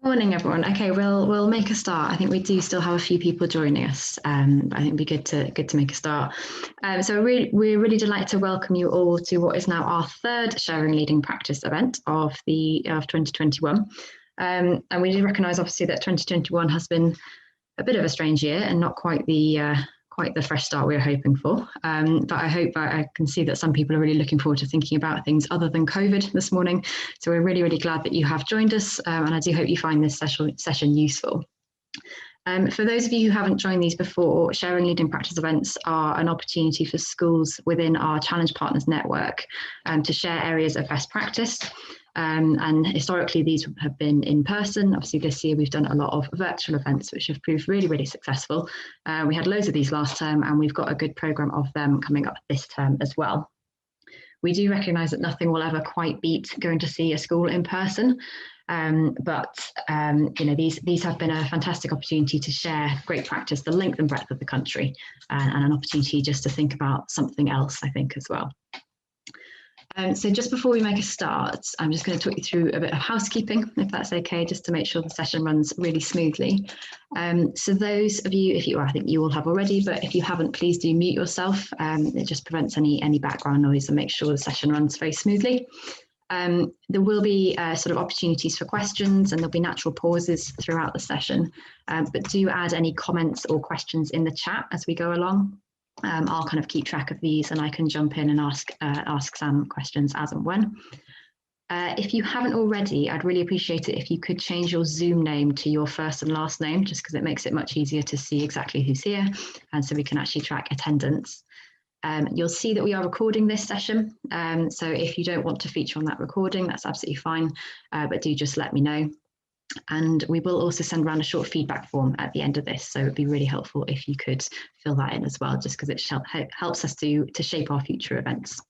Morning, everyone. Okay, we'll make a start. I think we do still have a few people joining us. But I think it'd be good to make a start. So we're really delighted to welcome you all to what is now our third Sharing Leading Practice event of 2021. And we do recognise, obviously, that 2021 has been a bit of a strange year and not quite the fresh start we were hoping for. But I hope I can see that some people are really looking forward to thinking about things other than COVID this morning. So we're really, really glad that you have joined us. And I do hope you find this session useful. For those of you who haven't joined these before, Sharing Leading Practice events are an opportunity for schools within our Challenge Partners network to share areas of best practice. And historically, these have been in person. Obviously, this year we've done a lot of virtual events, which have proved really, really successful. We had loads of these last term, and we've got a good programme of them coming up this term as well. We do recognise that nothing will ever quite beat going to see a school in person. But these have been a fantastic opportunity to share great practice, the length and breadth of the country, and an opportunity just to think about something else, I think, as well. So just before we make a start, I'm just going to talk you through a bit of housekeeping, if that's okay, just to make sure the session runs really smoothly. So those of you, I think you all have already, but if you haven't, please do mute yourself. It just prevents any background noise and makes sure the session runs very smoothly. There will be sort of opportunities for questions, and there'll be natural pauses throughout the session, but do add any comments or questions in the chat as we go along. I'll kind of keep track of these, and I can jump in and ask Sam questions as and when. If you haven't already, I'd really appreciate it if you could change your Zoom name to your first and last name, just because it makes it much easier to see exactly who's here, and so we can actually track attendance. You'll see that we are recording this session, so if you don't want to feature on that recording, that's absolutely fine, but do just let me know. And we will also send around a short feedback form at the end of this, so it'd be really helpful if you could fill that in as well, just because it helps us to shape our future events.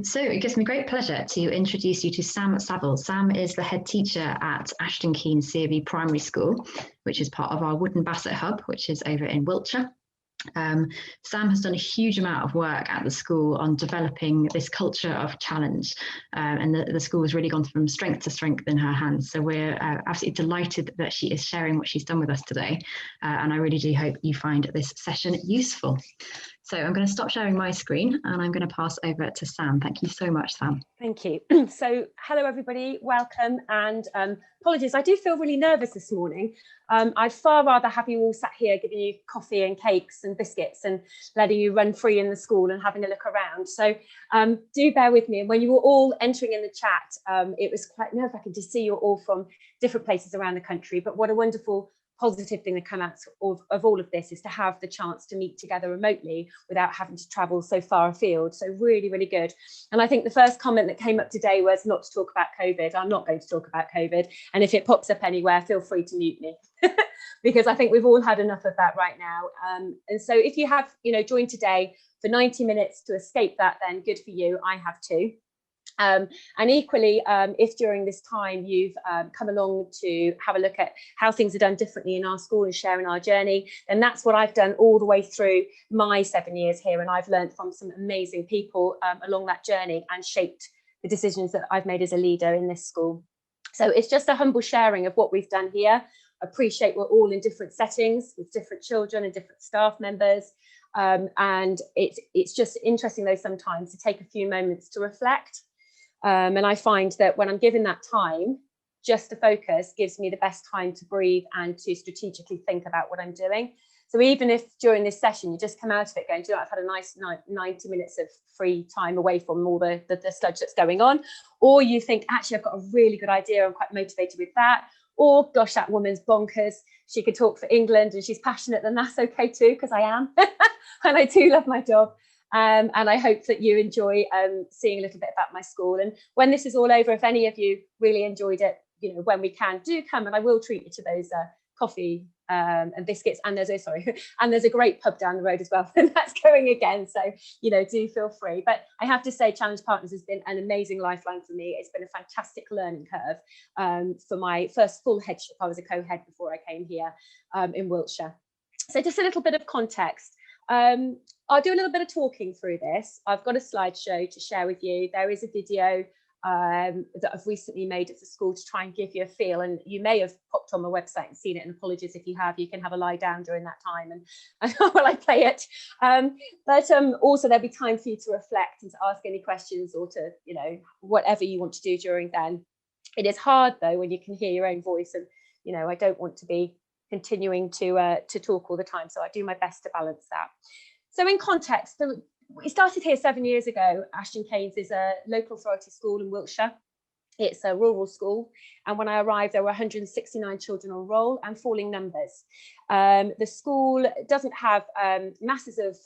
So it gives me great pleasure to introduce you to Sam Saville. Sam is the head teacher at Ashton Keynes CofE Primary School, which is part of our Wooden Basset Hub, which is over in Wiltshire. Sam has done a huge amount of work at the school on developing this culture of challenge, and the school has really gone from strength to strength in her hands. So we're absolutely delighted that she is sharing what she's done with us today, and I really do hope you find this session useful. So I'm going to stop sharing my screen and I'm going to pass over to Sam. Thank you so much, Sam. Thank you. So hello, everybody. Welcome. And apologies, I do feel really nervous this morning. I'd far rather have you all sat here giving you coffee and cakes and biscuits and letting you run free in the school and having a look around. So do bear with me. And when you were all entering in the chat, it was quite nerve-wracking to see you all from different places around the country. But what a wonderful positive thing that come out of all of this is to have the chance to meet together remotely without having to travel so far afield. So really, really good. And I think the first comment that came up today was not to talk about COVID. I'm not going to talk about COVID. And if it pops up anywhere, feel free to mute me because I think we've all had enough of that right now. And so if you have, joined today for 90 minutes to escape that, then good for you. I have too. And equally, if during this time you've come along to have a look at how things are done differently in our school and sharing our journey, then that's what I've done all the way through my 7 years here. And I've learned from some amazing people along that journey and shaped the decisions that I've made as a leader in this school. So it's just a humble sharing of what we've done here. I appreciate we're all in different settings with different children and different staff members. And it's just interesting, though, sometimes to take a few moments to reflect. And I find that when I'm given that time, just to focus gives me the best time to breathe and to strategically think about what I'm doing. So even if during this session you just come out of it going, I've had a nice 90 minutes of free time away from all the sludge that's going on, or you think, actually, I've got a really good idea, I'm quite motivated with that, or gosh, that woman's bonkers, she could talk for England and she's passionate, then that's okay too, because I am. And I do love my job. And I hope that you enjoy seeing a little bit about my school. And when this is all over, if any of you really enjoyed it, when we can, do come, and I will treat you to those coffee and biscuits. And there's a great pub down the road as well, and that's going again. So do feel free. But I have to say, Challenge Partners has been an amazing lifeline for me. It's been a fantastic learning curve for my first full headship. I was a co-head before I came here in Wiltshire. So just a little bit of context. I'll do a little bit of talking through this. I've got a slideshow to share with you. There is a video that I've recently made at the school to try and give you a feel. And you may have popped on my website and seen it, and apologies if you have. You can have a lie down during that time and while I play it. But also there'll be time for you to reflect and to ask any questions, or to, you know, whatever you want to do during then. It is hard though when you can hear your own voice, and you know, I don't want to be continuing to talk all the time, so I do my best to balance that. So in context, we started here 7 years ago. Ashton Keynes is a local authority school in Wiltshire. It's a rural school, and when I arrived there were 169 children on roll and falling numbers. The school doesn't have masses of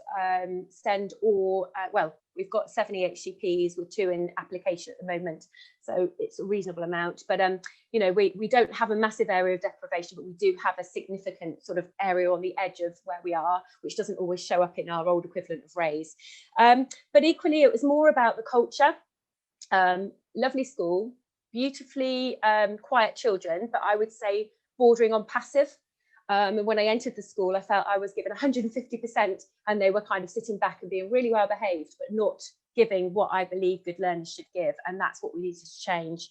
SEND or well, we've got 70 HCPs with 2 in application at the moment, so it's a reasonable amount. But you know, we don't have a massive area of deprivation, but we do have a significant sort of area on the edge of where we are, which doesn't always show up in our old equivalent of Rays. But equally, it was more about the culture. Lovely school, beautifully quiet children, but I would say bordering on passive. And when I entered the school, I felt I was given 150%, and they were kind of sitting back and being really well behaved, but not giving what I believe good learners should give. And that's what we needed to change.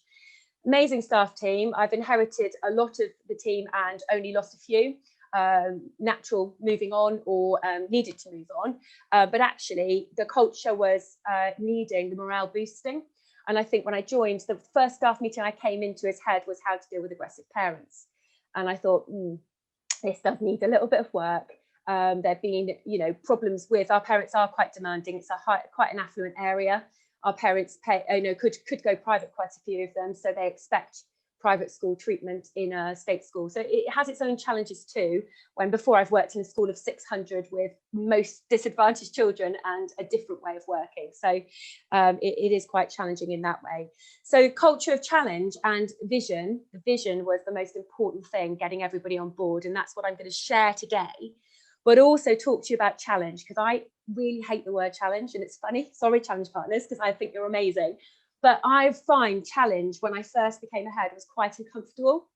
Amazing staff team. I've inherited a lot of the team and only lost a few. Natural moving on, or needed to move on. But actually, the culture was needing the morale boosting. And I think when I joined, the first staff meeting I came into his head was how to deal with aggressive parents. And I thought, this does need a little bit of work. There've been, you know, problems with our parents are quite demanding. It's quite an affluent area. Our parents pay, you know, could go private, quite a few of them. So they expect private school treatment in a state school. So it has its own challenges too, when before I've worked in a school of 600 with most disadvantaged children and a different way of working. So it is quite challenging in that way. So culture of challenge and vision. The vision was the most important thing, getting everybody on board. And that's what I'm going to share today, but also talk to you about challenge, because I really hate the word challenge. And it's funny, sorry, challenge partners, because I think you're amazing. But I find challenge, when I first became a head, was quite uncomfortable.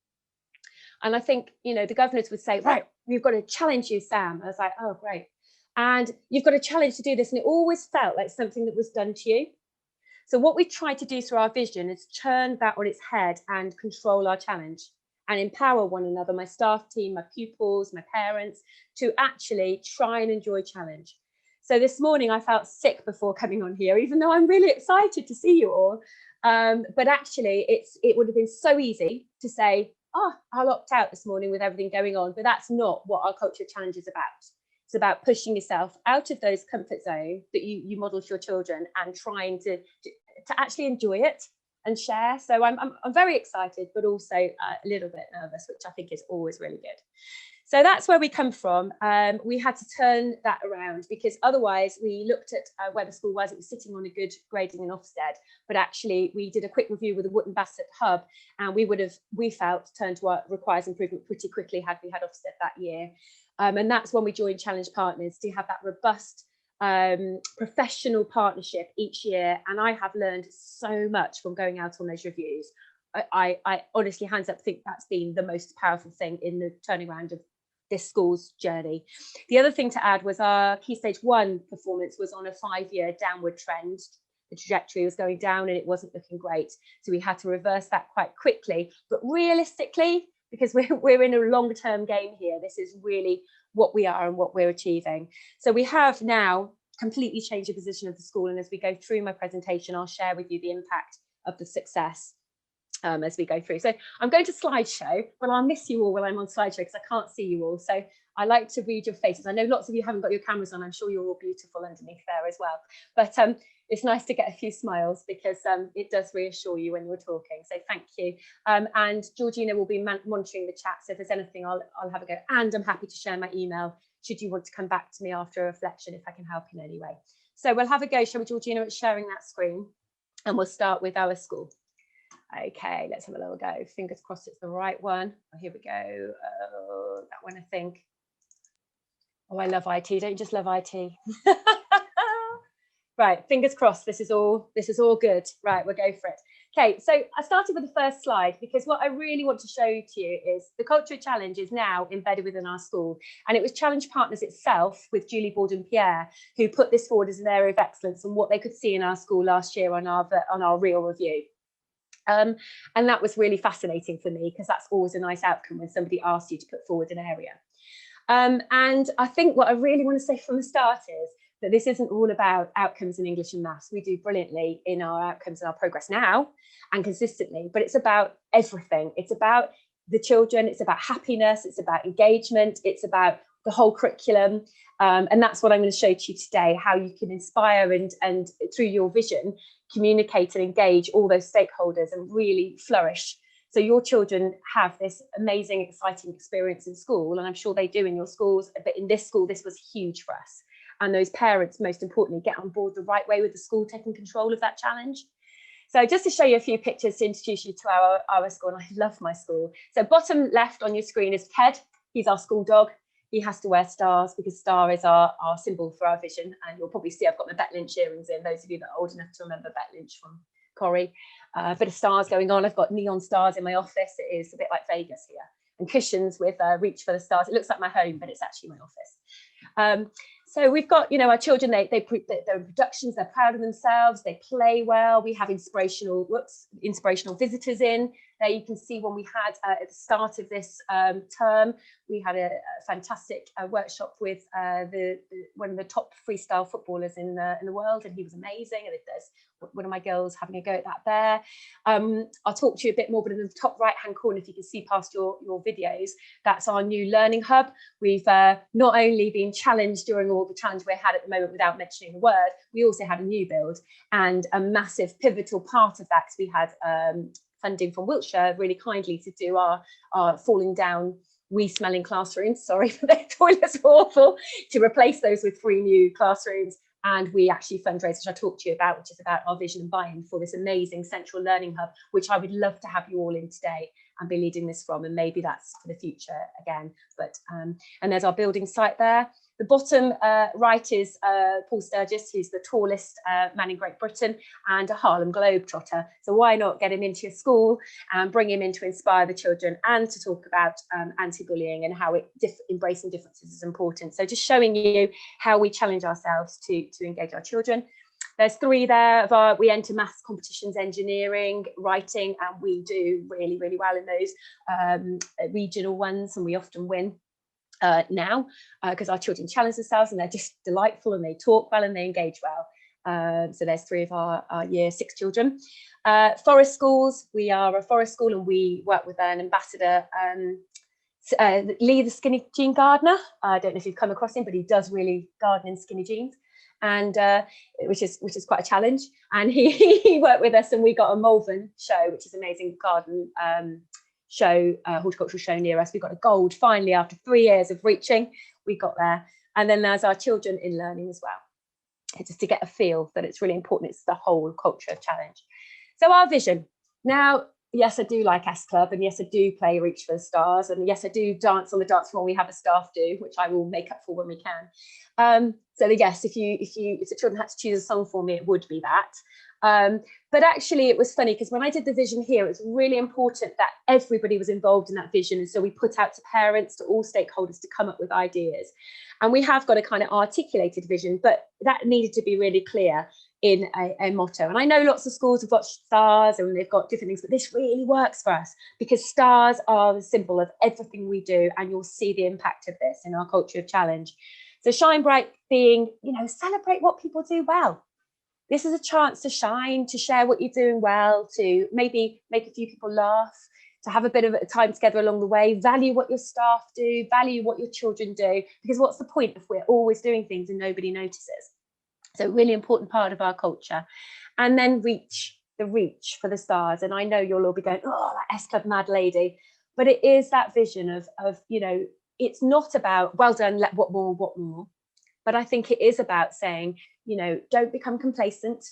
And I think, you know, the governors would say, right, we've got to challenge you, Sam. I was like, oh, great. And you've got a challenge to do this. And it always felt like something that was done to you. So what we try to do through our vision is turn that on its head and control our challenge and empower one another, my staff team, my pupils, my parents, to actually try and enjoy challenge. So this morning I felt sick before coming on here, even though I'm really excited to see you all. But actually it would have been so easy to say, oh, I'll opt out this morning with everything going on. But that's not what our culture of challenge is about. It's about pushing yourself out of those comfort zones that you model to your children, and trying to actually enjoy it and share. So I'm very excited, but also a little bit nervous, which I think is always really good. So that's where we come from. We had to turn that around, because otherwise we looked at where the school was. It was sitting on a good grading in Ofsted, but actually we did a quick review with the Wootton Bassett hub, and we felt turned to our requires improvement pretty quickly had we had Ofsted that year. And that's when we joined Challenge Partners to have that robust professional partnership each year. And I have learned so much from going out on those reviews. I honestly, hands up, think that's been the most powerful thing in the turning around of this school's journey. The other thing to add was our Key Stage 1 performance was on a 5-year downward trend. The trajectory was going down and it wasn't looking great. So we had to reverse that quite quickly. But realistically, because we're in a long-term game here, this is really what we are and what we're achieving. So we have now completely changed the position of the school. And as we go through my presentation, I'll share with you the impact of the success as we go through. So I'm going to slideshow, but I'll miss you all when I'm on slideshow because I can't see you all. So I like to read your faces. I know lots of you haven't got your cameras on. I'm sure you're all beautiful underneath there as well. But it's nice to get a few smiles, because it does reassure you when you're talking. So thank you. And Georgina will be monitoring the chat. So if there's anything, I'll have a go. And I'm happy to share my email should you want to come back to me after a reflection if I can help in any way. So we'll have a go, shall we, Georgina, at sharing that screen? And we'll start with our school. Okay, let's have a little go. Fingers crossed it's the right one. Oh, here we go. Oh, that one, I think. Oh, I love IT. Don't you just love IT? Right, fingers crossed. This is all good. Right, we'll go for it. Okay, so I started with the first slide because what I really want to show to you is the culture challenge is now embedded within our school. And it was Challenge Partners itself with Julie Borden-Pierre who put this forward as an area of excellence and what they could see in our school last year on our real review. And that was really fascinating for me, because that's always a nice outcome when somebody asks you to put forward an area. And I think what I really want to say from the start is that this isn't all about outcomes in English and maths. We do brilliantly in our outcomes and our progress now and consistently, but it's about everything. It's about the children, it's about happiness, it's about engagement, it's about the whole curriculum. And that's what I'm going to show to you today, how you can inspire and through your vision, communicate and engage all those stakeholders and really flourish. So your children have this amazing, exciting experience in school, and I'm sure they do in your schools, but in this school, this was huge for us. And those parents, most importantly, get on board the right way with the school taking control of that challenge. So just to show you a few pictures to introduce you to our school, and I love my school. So bottom left on your screen is Ted. He's our school dog. He has to wear stars because star is our symbol for our vision. And you'll probably see I've got my Bet Lynch earrings in, those of you that are old enough to remember Bet Lynch from Corrie. A bit of stars going on. I've got neon stars in my office. It is a bit like Vegas here. And cushions with reach for the stars. It looks like my home, but it's actually my office. So we've got, you know, our children, they're in productions, they're proud of themselves, they play well. We have inspirational visitors in. There you can see when we had at the start of this term, we had a fantastic workshop with one of the top freestyle footballers in the world, and he was amazing. And there's one of my girls having a go at that there. I'll talk to you a bit more, but in the top right hand corner, if you can see past your videos, that's our new learning hub. We've not only been challenged during all the challenge we had at the moment without mentioning the word, we also had a new build, and a massive pivotal part of that, because we had funding from Wiltshire really kindly to do our falling down, wee-smelling classrooms, sorry, for their toilets were awful, to replace those with 3 new classrooms. And we actually fundraised, which I talked to you about, which is about our vision and buy-in for this amazing central learning hub, which I would love to have you all in today and be leading this from, and maybe that's for the future again. But and there's our building site there. The bottom right is Paul Sturgis, who's the tallest man in Great Britain and a Harlem Globetrotter. So why not get him into your school and bring him in to inspire the children and to talk about anti-bullying and how embracing differences is important. So just showing you how we challenge ourselves to engage our children. There's 3 there. We enter maths competitions, engineering, writing, and we do really, really well in those regional ones, and we often win. Now, because our children challenge themselves and they're just delightful and they talk well and they engage well. So there's 3 of our year 6 children. Forest schools, we are a forest school, and we work with an ambassador, Lee the skinny jean gardener. I don't know if you've come across him, but he does really garden in skinny jeans, and which is quite a challenge. And he worked with us, and we got a Malvern show, which is an amazing garden show, horticultural show near us. We got a gold finally after 3 years of reaching. We got there. And then there's our children in learning as well, just to get a feel that it's really important. It's the whole culture of challenge. So our vision. Now, yes, I do like S Club, and yes, I do play Reach for the Stars, and yes, I do dance on the dance floor when we have a staff do, which I will make up for when we can. So yes, if the children had to choose a song for me, it would be that. But actually it was funny, because when I did the vision here, it was really important that everybody was involved in that vision. And so we put out to parents, to all stakeholders, to come up with ideas. And we have got a kind of articulated vision, but that needed to be really clear in a motto. And I know lots of schools have got stars and they've got different things, but this really works for us, because stars are the symbol of everything we do, and you'll see the impact of this in our culture of challenge. So shine bright being, you know, celebrate what people do well. This is a chance to shine, to share what you're doing well, to maybe make a few people laugh, to have a bit of time together along the way, value what your staff do, value what your children do, because what's the point if we're always doing things and nobody notices? So really important part of our culture. And then reach for the stars. And I know you'll all be going, oh, that S Club mad lady. But it is that vision of, you know, it's not about, well done, what more. But I think it is about saying, you know, don't become complacent.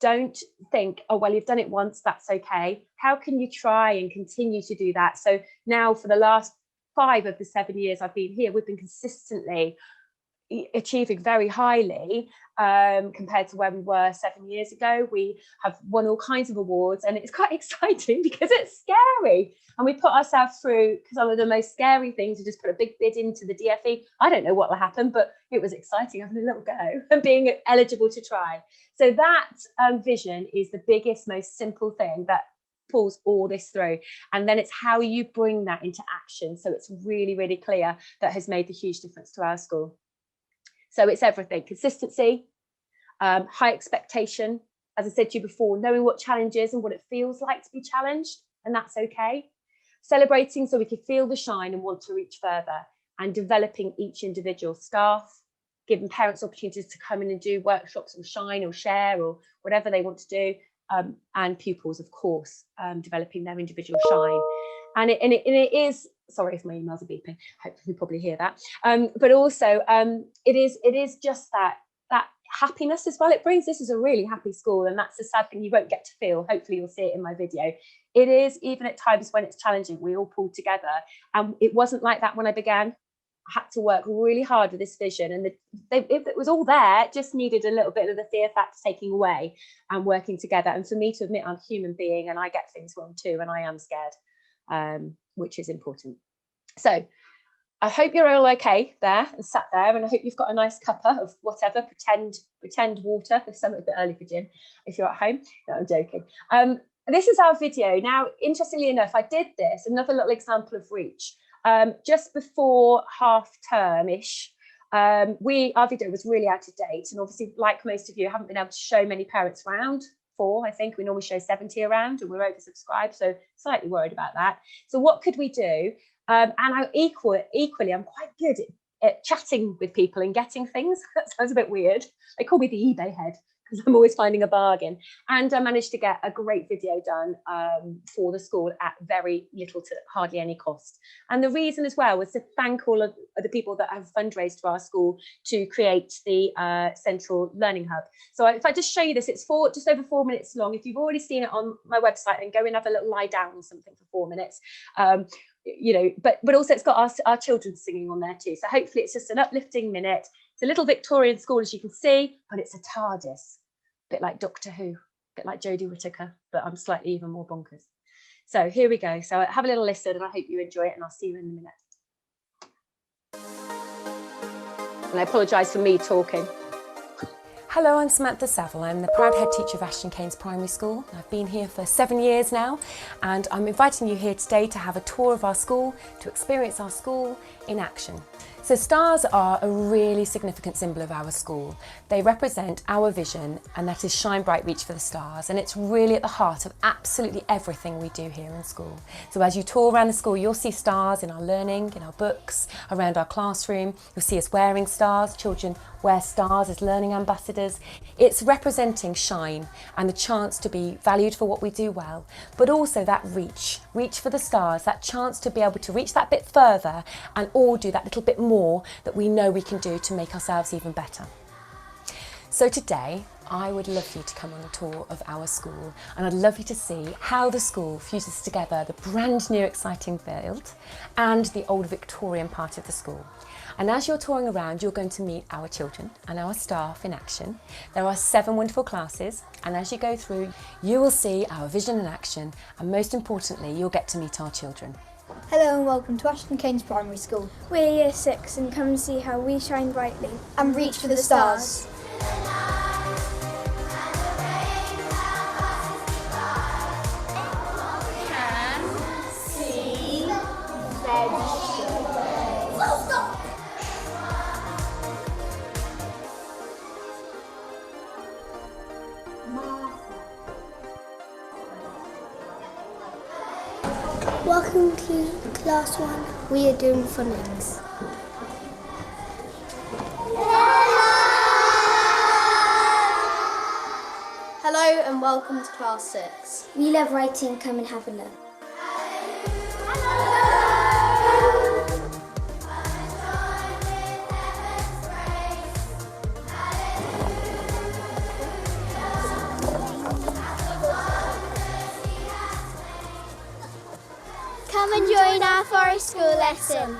Don't think, oh, well, you've done it once, that's okay. How can you try and continue to do that? So now for the last 5 of the 7 years I've been here, we've been consistently achieving very highly compared to where we were 7 years ago. We have won all kinds of awards, and it's quite exciting because it's scary. And we put ourselves through some of the most scary things. We just put a big bid into the DFE. I don't know what will happen, but it was exciting having a little go and being eligible to try. So that vision is the biggest, most simple thing that pulls all this through. And then it's how you bring that into action. So it's really, really clear that has made the huge difference to our school. So it's everything: consistency, high expectation, as I said to you before, knowing what challenge is and what it feels like to be challenged, and that's okay. Celebrating so we can feel the shine and want to reach further, and developing each individual staff, giving parents opportunities to come in and do workshops or shine or share or whatever they want to do, and pupils, of course, developing their individual shine. And it is, sorry if my emails are beeping, hopefully you probably hear that, but also it is just that happiness as well it brings. This is a really happy school, and that's a sad thing you won't get to feel. Hopefully you'll see it in my video. It is, even at times when it's challenging, we all pull together, and it wasn't like that when I began. I had to work really hard with this vision, and it was all there, it just needed a little bit of the fear factor taking away and working together. And for me to admit I'm a human being and I get things wrong too, and I am scared, which is important. So I hope you're all okay there and sat there, and I hope you've got a nice cuppa of whatever, pretend water. There's something a bit early for gin if you're at home. No, I'm joking. This is our video. Now, interestingly enough, I did this, another little example of reach, just before half term-ish. Our video was really out of date, and obviously, like most of you, I haven't been able to show many parents around. I think we normally show 70 around, and we're oversubscribed, so slightly worried about that. So what could we do? And equally, I'm quite good at chatting with people and getting things. That sounds a bit weird. They call me the eBay head because I'm always finding a bargain. And I managed to get a great video done for the school at very little to hardly any cost. And the reason as well was to thank all of the people that have fundraised for our school to create the Central Learning Hub. So if I just show you this, it's just over 4 minutes long. If you've already seen it on my website, then go and have a little lie down or something for 4 minutes. You know, but also it's got our children singing on there too. So hopefully it's just an uplifting minute. It's a little Victorian school, as you can see, but it's a TARDIS, a bit like Doctor Who, a bit like Jodie Whittaker, but I'm slightly even more bonkers. So here we go. So have a little listen, and I hope you enjoy it, and I'll see you in a minute. And I apologise for me talking. Hello, I'm Samantha Saville. I'm the proud head teacher of Ashton Keynes Primary School. I've been here for 7 years now, and I'm inviting you here today to have a tour of our school, to experience our school in action. So stars are a really significant symbol of our school. They represent our vision, and that is shine bright, reach for the stars. And it's really at the heart of absolutely everything we do here in school. So as you tour around the school, you'll see stars in our learning, in our books, around our classroom. You'll see us wearing stars. Children wear stars as learning ambassadors. It's representing shine and the chance to be valued for what we do well, but also that reach for the stars, that chance to be able to reach that bit further and all do that little bit more that we know we can do to make ourselves even better. So today, I would love you to come on a tour of our school, and I'd love you to see how the school fuses together the brand new exciting build and the old Victorian part of the school. And as you're touring around, you're going to meet our children and our staff in action. There are 7 wonderful classes, and as you go through, you will see our vision in action, and most importantly, you'll get to meet our children. Hello and welcome to Ashton Keynes Primary School. We're year 6 and come and see how we shine brightly and reach for the stars. Welcome to class 1. We are doing phonics. Hello and welcome to class 6. We love writing, come and have a look. Come and join our forest school lesson.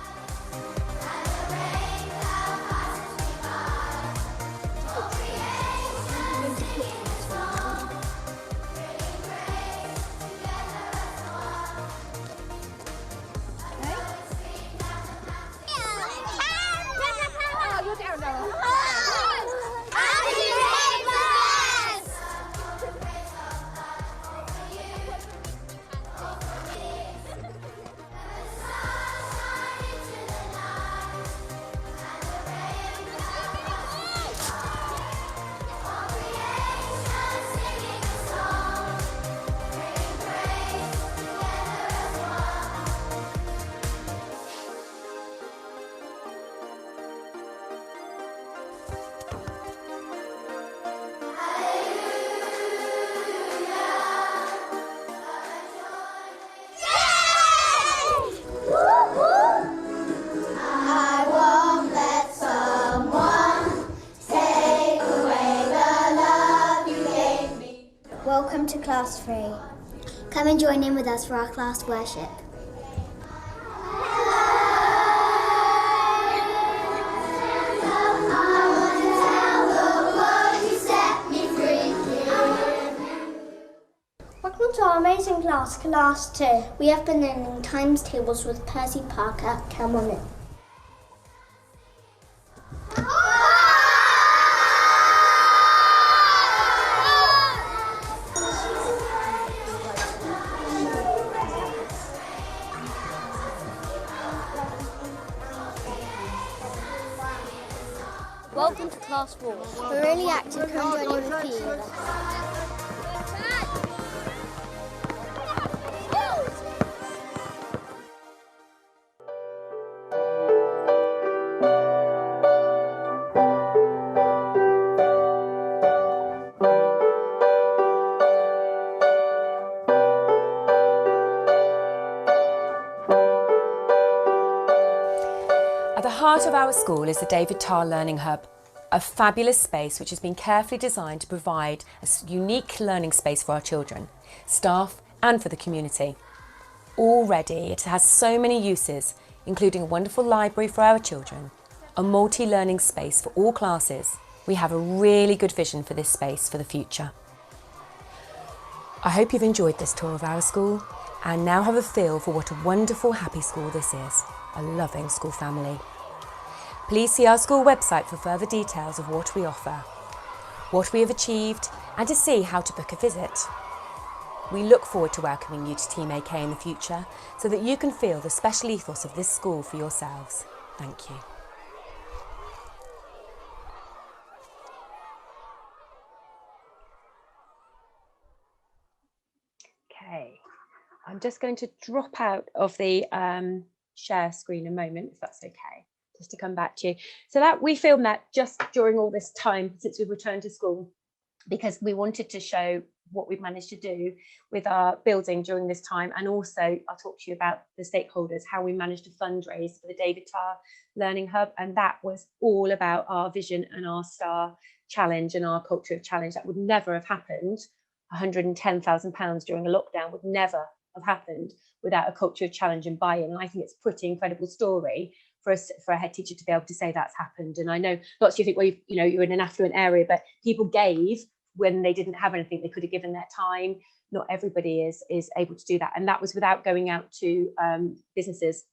Class 3. Come and join in with us for our class worship. Welcome to our amazing class, Class 2. We have been learning times tables with Percy Parker. Come on in. Welcome to Class 4. We're really active. Come and join in with PE. At the heart of our school is the David Tarr Learning Hub, a fabulous space which has been carefully designed to provide a unique learning space for our children, staff and for the community. Already it has so many uses, including a wonderful library for our children, a multi-learning space for all classes. We have a really good vision for this space for the future. I hope you've enjoyed this tour of our school and now have a feel for what a wonderful, happy school this is, a loving school family. Please see our school website for further details of what we offer, what we have achieved, and to see how to book a visit. We look forward to welcoming you to Team AK in the future so that you can feel the special ethos of this school for yourselves. Thank you. Okay, I'm just going to drop out of the share screen a moment, if that's okay, just to come back to you. So that we filmed that just during all this time since we've returned to school, because we wanted to show what we've managed to do with our building during this time, and also I'll talk to you about the stakeholders, how we managed to fundraise for the David Tarr Learning Hub, and that was all about our vision and our STAR challenge and our culture of challenge. That would never have happened. £110,000 during a lockdown would never have happened without a culture of challenge and buy-in. And I think it's a pretty incredible story for us, for a head teacher to be able to say that's happened. And I know lots of you think, well, you're in an affluent area, but people gave when they didn't have anything. They could have given their time. Not everybody is able to do that, and that was without going out to businesses,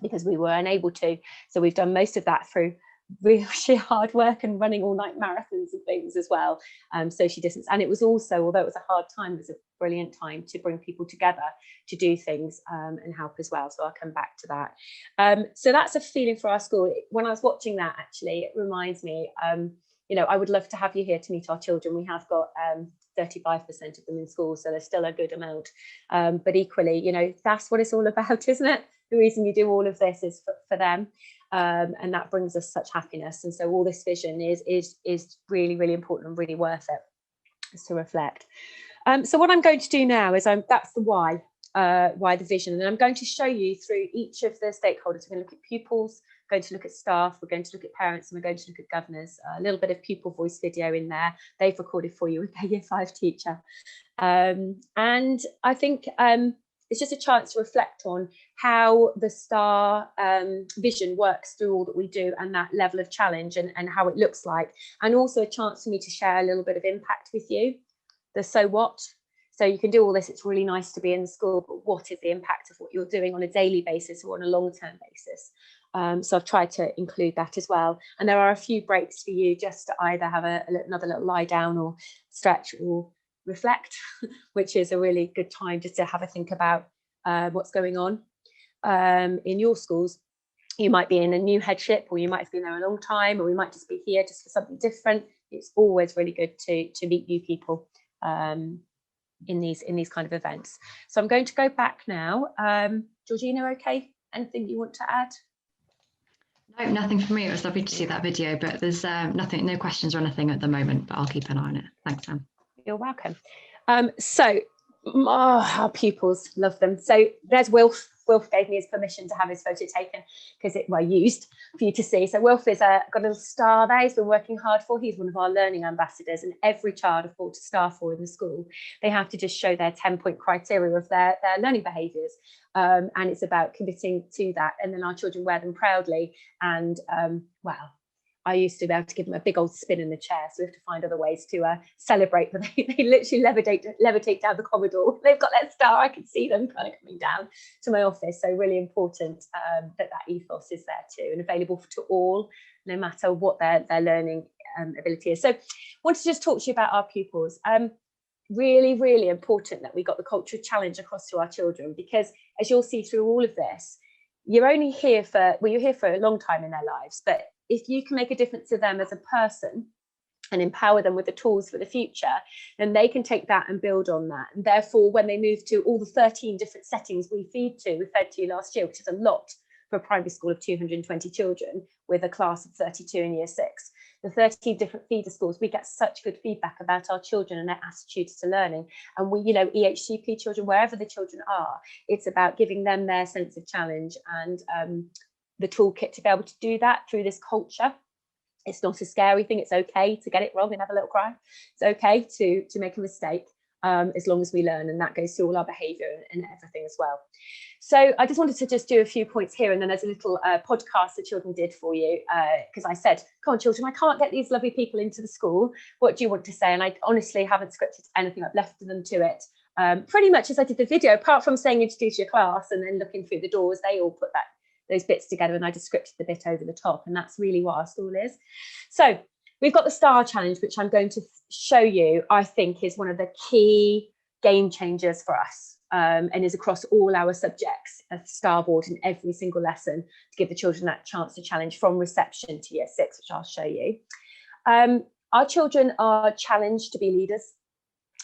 because we were unable to. So we've done most of that through really sheer hard work and running all night marathons and things as well, social distance. And it was also, although it was a hard time, it was a brilliant time to bring people together to do things and help as well. So I'll come back to that. So that's a feeling for our school. When I was watching that, actually, it reminds me, I would love to have you here to meet our children. We have got 35% of them in school, so there's still a good amount. But equally, that's what it's all about, isn't it? The reason you do all of this is for them. And that brings us such happiness. And so all this vision is really, really important and really worth it to reflect. So what I'm going to do now is that's the why the vision. And I'm going to show you through each of the stakeholders. We're going to look at pupils, we're going to look at staff, we're going to look at parents, and we're going to look at governors. A little bit of pupil voice video in there. They've recorded for you with their Year 5 teacher. And I think it's just a chance to reflect on how the STAR vision works through all that we do, and that level of challenge and how it looks like. And also a chance for me to share a little bit of impact with you. The so what. So you can do all this, it's really nice to be in school, but what is the impact of what you're doing on a daily basis or on a long-term basis? So I've tried to include that as well. And there are a few breaks for you just to either have another little lie down or stretch or reflect, which is a really good time just to have a think about what's going on in your schools. You might be in a new headship, or you might have been there a long time, or we might just be here just for something different. It's always really good to meet new people in these kind of events. So I'm going to go back now. Georgina, okay? Anything you want to add? No, nothing for me. It was lovely to see that video, but there's nothing, no questions or anything at the moment, but I'll keep an eye on it. Thanks, Sam. You're welcome. So our pupils, love them. So there's Wilf. Wilf gave me his permission to have his photo taken because used for you to see. So Wilf is got a little star there. He's been working hard for. He's one of our learning ambassadors, and every child of 4 to star for in the school, they have to just show their 10-point criteria of their learning behaviours. And it's about committing to that. And then our children wear them proudly. And I used to be able to give them a big old spin in the chair. So we have to find other ways to celebrate, but they literally levitate down the corridor. They've got their star. I can see them kind of coming down to my office. So really important that ethos is there too and available to all, no matter what their learning ability is. So I want to just talk to you about our pupils. Really, really important that we got the culture challenge across to our children, because as you'll see through all of this, you're here for a long time in their lives, but if you can make a difference to them as a person and empower them with the tools for the future, then they can take that and build on that. And therefore, when they move to all the 13 different settings we fed to you last year, which is a lot for a primary school of 220 children with a class of 32 in year 6, the 13 different feeder schools, we get such good feedback about our children and their attitudes to learning. And we, EHCP children, wherever the children are, it's about giving them their sense of challenge and the toolkit to be able to do that through this culture. It's not a scary thing. It's okay to get it wrong and have a little cry. It's okay to make a mistake as long as we learn, and that goes through all our behaviour and everything as well. So I just wanted to just do a few points here, and then there's a little podcast the children did for you, because I said, come on children, I can't get these lovely people into the school. What do you want to say? And I honestly haven't scripted anything. I've left them to it. Pretty much as I did the video, apart from saying introduce your class and then looking through the doors, they all put those bits together, and I just scripted the bit over the top, and that's really what our school is. So we've got the STAR challenge, which I'm going to show you, I think is one of the key game changers for us, and is across all our subjects, a STAR board in every single lesson to give the children that chance to challenge from reception to year 6, which I'll show you. Our children are challenged to be leaders.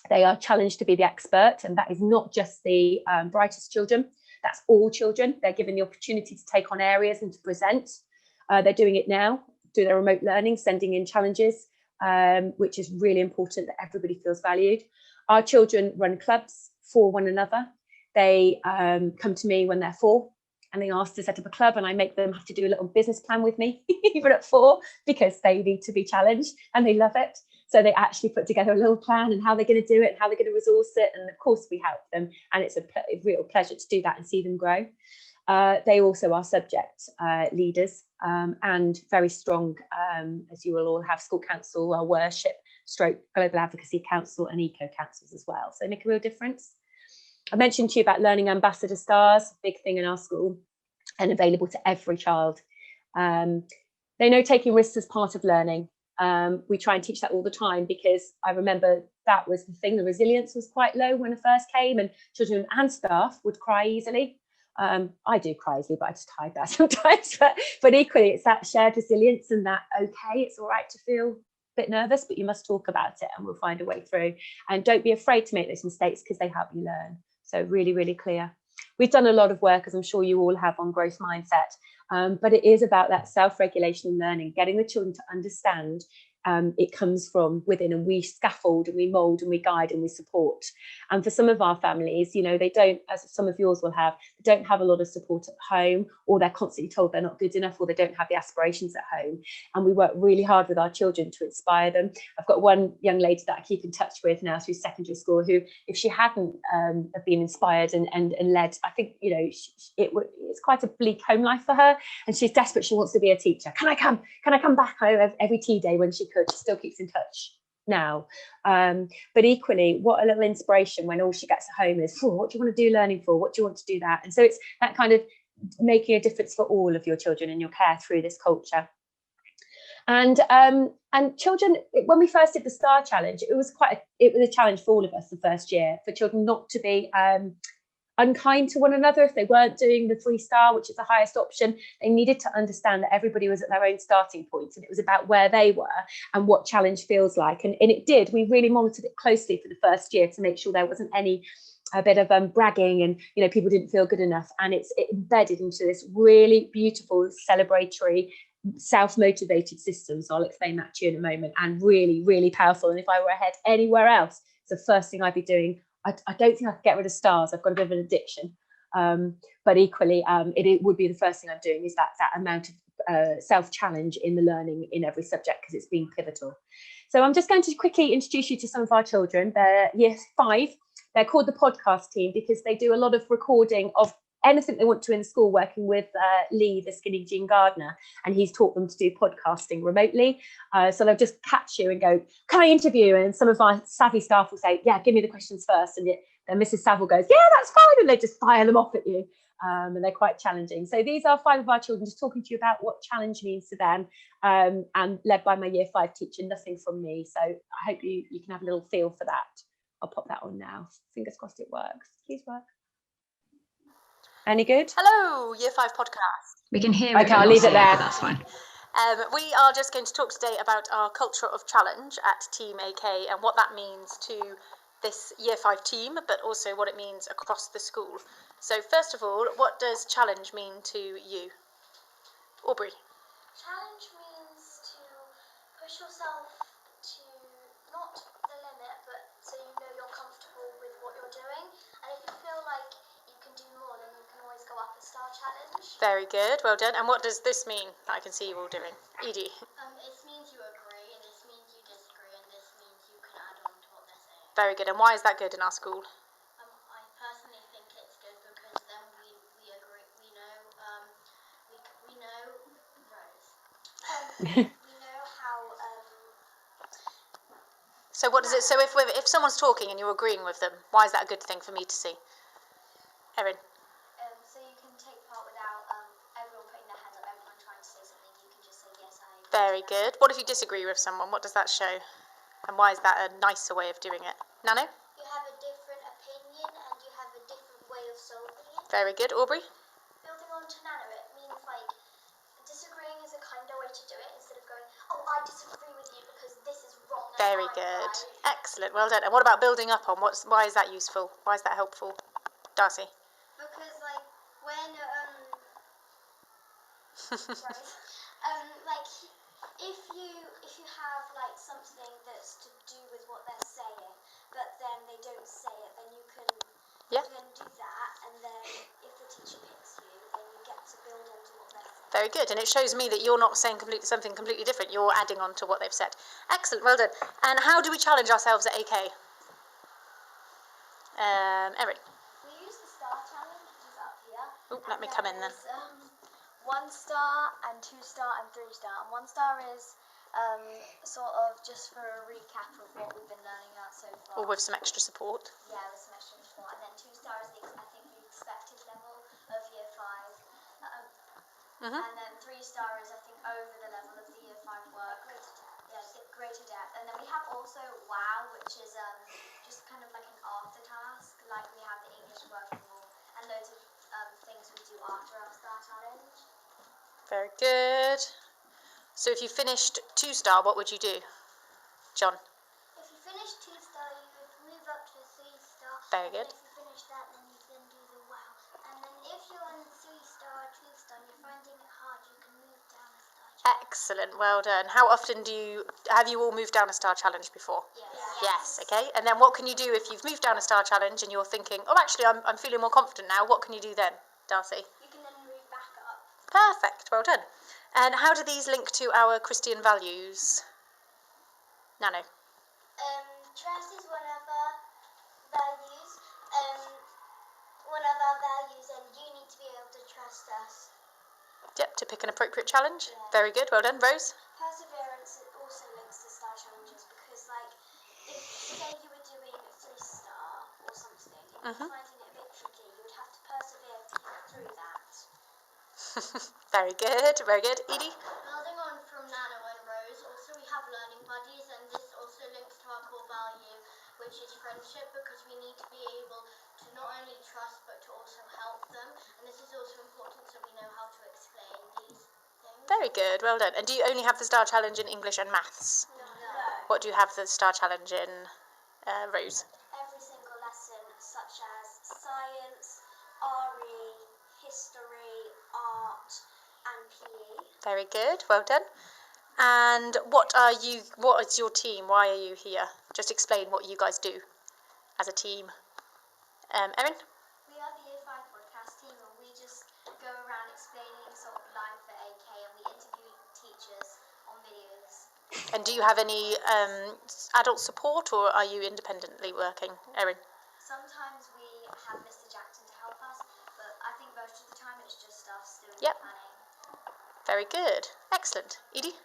They are challenged to be the expert, and that is not just the brightest children. That's all children. They're given the opportunity to take on areas and to present. They're doing it now, do their remote learning, sending in challenges, which is really important that everybody feels valued. Our children run clubs for one another. They come to me when they're 4 and they ask to set up a club, and I make them have to do a little business plan with me, even at 4, because they need to be challenged and they love it. So they actually put together a little plan and how they're going to do it and how they're going to resource it. And of course we help them, and it's a real pleasure to do that and see them grow. They also are subject leaders and very strong, as you will all have, school council, our worship, stroke, global advocacy council and eco councils as well. So they make a real difference. I mentioned to you about learning ambassador stars, big thing in our school and available to every child. They know taking risks is part of learning. We try and teach that all the time, because I remember that was the thing. The resilience was quite low when I first came, and children and staff would cry easily. I do cry easily, but I just hide that sometimes. But equally, it's that shared resilience and that, okay, it's all right to feel a bit nervous, but you must talk about it and we'll find a way through. And don't be afraid to make those mistakes, because they help you learn. So really, really clear. We've done a lot of work, as I'm sure you all have, on growth mindset. But it is about that self-regulation and learning, getting the children to understand it comes from within, and we scaffold and we mould and we guide and we support. And for some of our families, they don't, as some of yours will have, they don't have a lot of support at home, or they're constantly told they're not good enough, or they don't have the aspirations at home. And we work really hard with our children to inspire them. I've got one young lady that I keep in touch with now through secondary school, who, if she hadn't been inspired and led, I think, it's quite a bleak home life for her, and she's desperate. She wants to be a teacher. Can I come back every tea day when she could? She still keeps in touch now, but equally, what a little inspiration when all she gets at home is, what do you want to do learning for? What do you want to do that? And so it's that kind of making a difference for all of your children in your care through this culture. And children, when we first did the STAR challenge, it was a challenge for all of us the first year, for children not to be unkind to one another if they weren't doing the 3-star, which is the highest option. They needed to understand that everybody was at their own starting point, and it was about where they were and what challenge feels like. And it did. We really monitored it closely for the first year to make sure there wasn't a bit of bragging and people didn't feel good enough. And it embedded into this really beautiful celebratory self-motivated system. So I'll explain that to you in a moment, and really, really powerful. And if I were ahead anywhere else, it's the first thing I'd be doing. I don't think I could get rid of stars. I've got a bit of an addiction. But equally, it would be the first thing I'm doing is that amount of self-challenge in the learning in every subject, because it's been pivotal. So I'm just going to quickly introduce you to some of our children. They're year 5. They're called the podcast team because they do a lot of recording of anything they want to in school, working with Lee, the skinny jean gardener, and he's taught them to do podcasting remotely. So they'll just catch you and go, can I interview? And some of our savvy staff will say, yeah, give me the questions first. And then Mrs. Saville goes, yeah, that's fine. And they just fire them off at you. And they're quite challenging. So these are 5 of our children just talking to you about what challenge means to them, and led by my year 5 teacher, nothing from me. So I hope you can have a little feel for that. I'll pop that on now. Fingers crossed it works. Please work. Any good? Hello, Year 5 podcast. We can hear it. Okay, I'll leave it there. That's fine. We are just going to talk today about our culture of challenge at Team AK and what that means to this Year 5 team, but also what it means across the school. So first of all, what does challenge mean to you? Aubrey? Challenge means to push yourself to not the limit, but so you know you're comfortable with what you're doing. And if you feel like you can do more, then you can always go up a star challenge. Very good, well done. And what does this mean that I can see you all doing? Edie? It means you agree, and this means you disagree, and this means you can add on to what they're saying. Very good. And why is that good in our school? I personally think it's good because then we agree. We know we know Rose. We know how. So what does it? So if someone's talking and you're agreeing with them, why is that a good thing for me to see? Erin? So you can take part without everyone putting their hands up, everyone trying to say something. You can just say yes, I agree. Very good. What if you disagree with someone? What does that show? And why is that a nicer way of doing it? Nano? You have a different opinion and you have a different way of solving it. Very good. Aubrey? Building on to Nano, it means like disagreeing is a kinder way to do it instead of going, oh, I disagree with you because this is wrong. Very good. Right. Excellent. Well done. And what about building up on? Why is that useful? Why is that helpful? Darcy? Because like when like if you have like something that's to do with what they're saying, but then they don't say it, then you can then do that, and then if the teacher picks you, then you get to build on to what they're saying. Very good, and it shows me that you're not saying something completely different. You're adding on to what they've said. Excellent, well done. And how do we challenge ourselves at AK? Erin? We use the star challenge, which is up here. Oh, let me come in then. 1 star and 2 star and 3 star. And 1 star is sort of just for a recap of what we've been learning about so far. Or with some extra support. Yeah, with some extra support. And then 2 star is I think the expected level of year 5. And then 3 star is I think over the level of the year 5 work. Greater depth. Yeah, greater depth. And then we have also WOW, which is just kind of like an after task, like we have the English working wall and loads of things we do after our star challenge. Very good. So if you finished 2 star, what would you do? John? If you finish 2 star, you would move up to 3 star. Very good. And if you finish that, then you can do the WOW. And then if you're on 3 star or 2 star and you're finding it hard, you can move down a star challenge. Excellent, well done. How often have you all moved down a star challenge before? Yes, okay. And then what can you do if you've moved down a star challenge and you're thinking, oh, actually, I'm feeling more confident now. What can you do then, Darcy? You can then move back up. Perfect, well done. And how do these link to our Christian values? Nano? Trust is one of our values. One of our values, and you need to be able to trust us. Yep, to pick an appropriate challenge. Yeah. Very good, well done. Rose? Perseverance also links to star challenges because, like, if say you were doing 3 star or something, and you're finding it a bit tricky, you would have to persevere to get through that. Very good, very good. Edie? Building on from Nano and Rose, also we have learning buddies, and this also links to our core value, which is friendship, because we need to be able to not only trust but to also help them, and this is also important so we know how to explain these things. Very good, well done. And do you only have the star challenge in English and maths? No. What do you have the star challenge in, Rose? Every single lesson, such as science, RE, history, art, and PE. Very good, well done. And what is your team? Why are you here? Just explain what you guys do as a team. Erin? We are the Year 5 podcast sort of line for AK, and we interview teachers on videos. And do you have any adult support, or are you independently working, Erin? Sometimes we have Mr. Jackson to help us, but I think most of the time it's just us doing Yep. the planning. Very good. Excellent. Edie?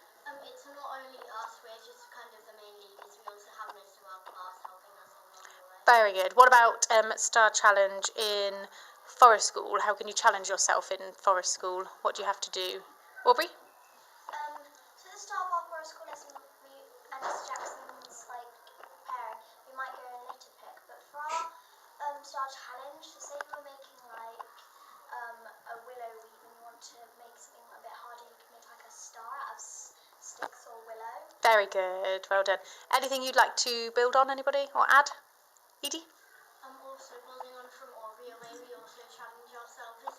It's not only us, we're just kind of the main leaders. We also have most of our class helping us along the way. Very good. What about Star Challenge in Forest School? How can you challenge yourself in Forest School? What do you have to do? Aubrey? To the start of our forest school lesson, we and Mr. Jackson's preparing, we might go and litter pick. But for our Star Challenge, say we're making a willow wreath and you want to make something a bit harder, you can make a star out of sticks or willow. Very good. Well done. Anything you'd like to build on, anybody, or add? Edie? Also building on from Aubrey, a way we also challenge ourselves is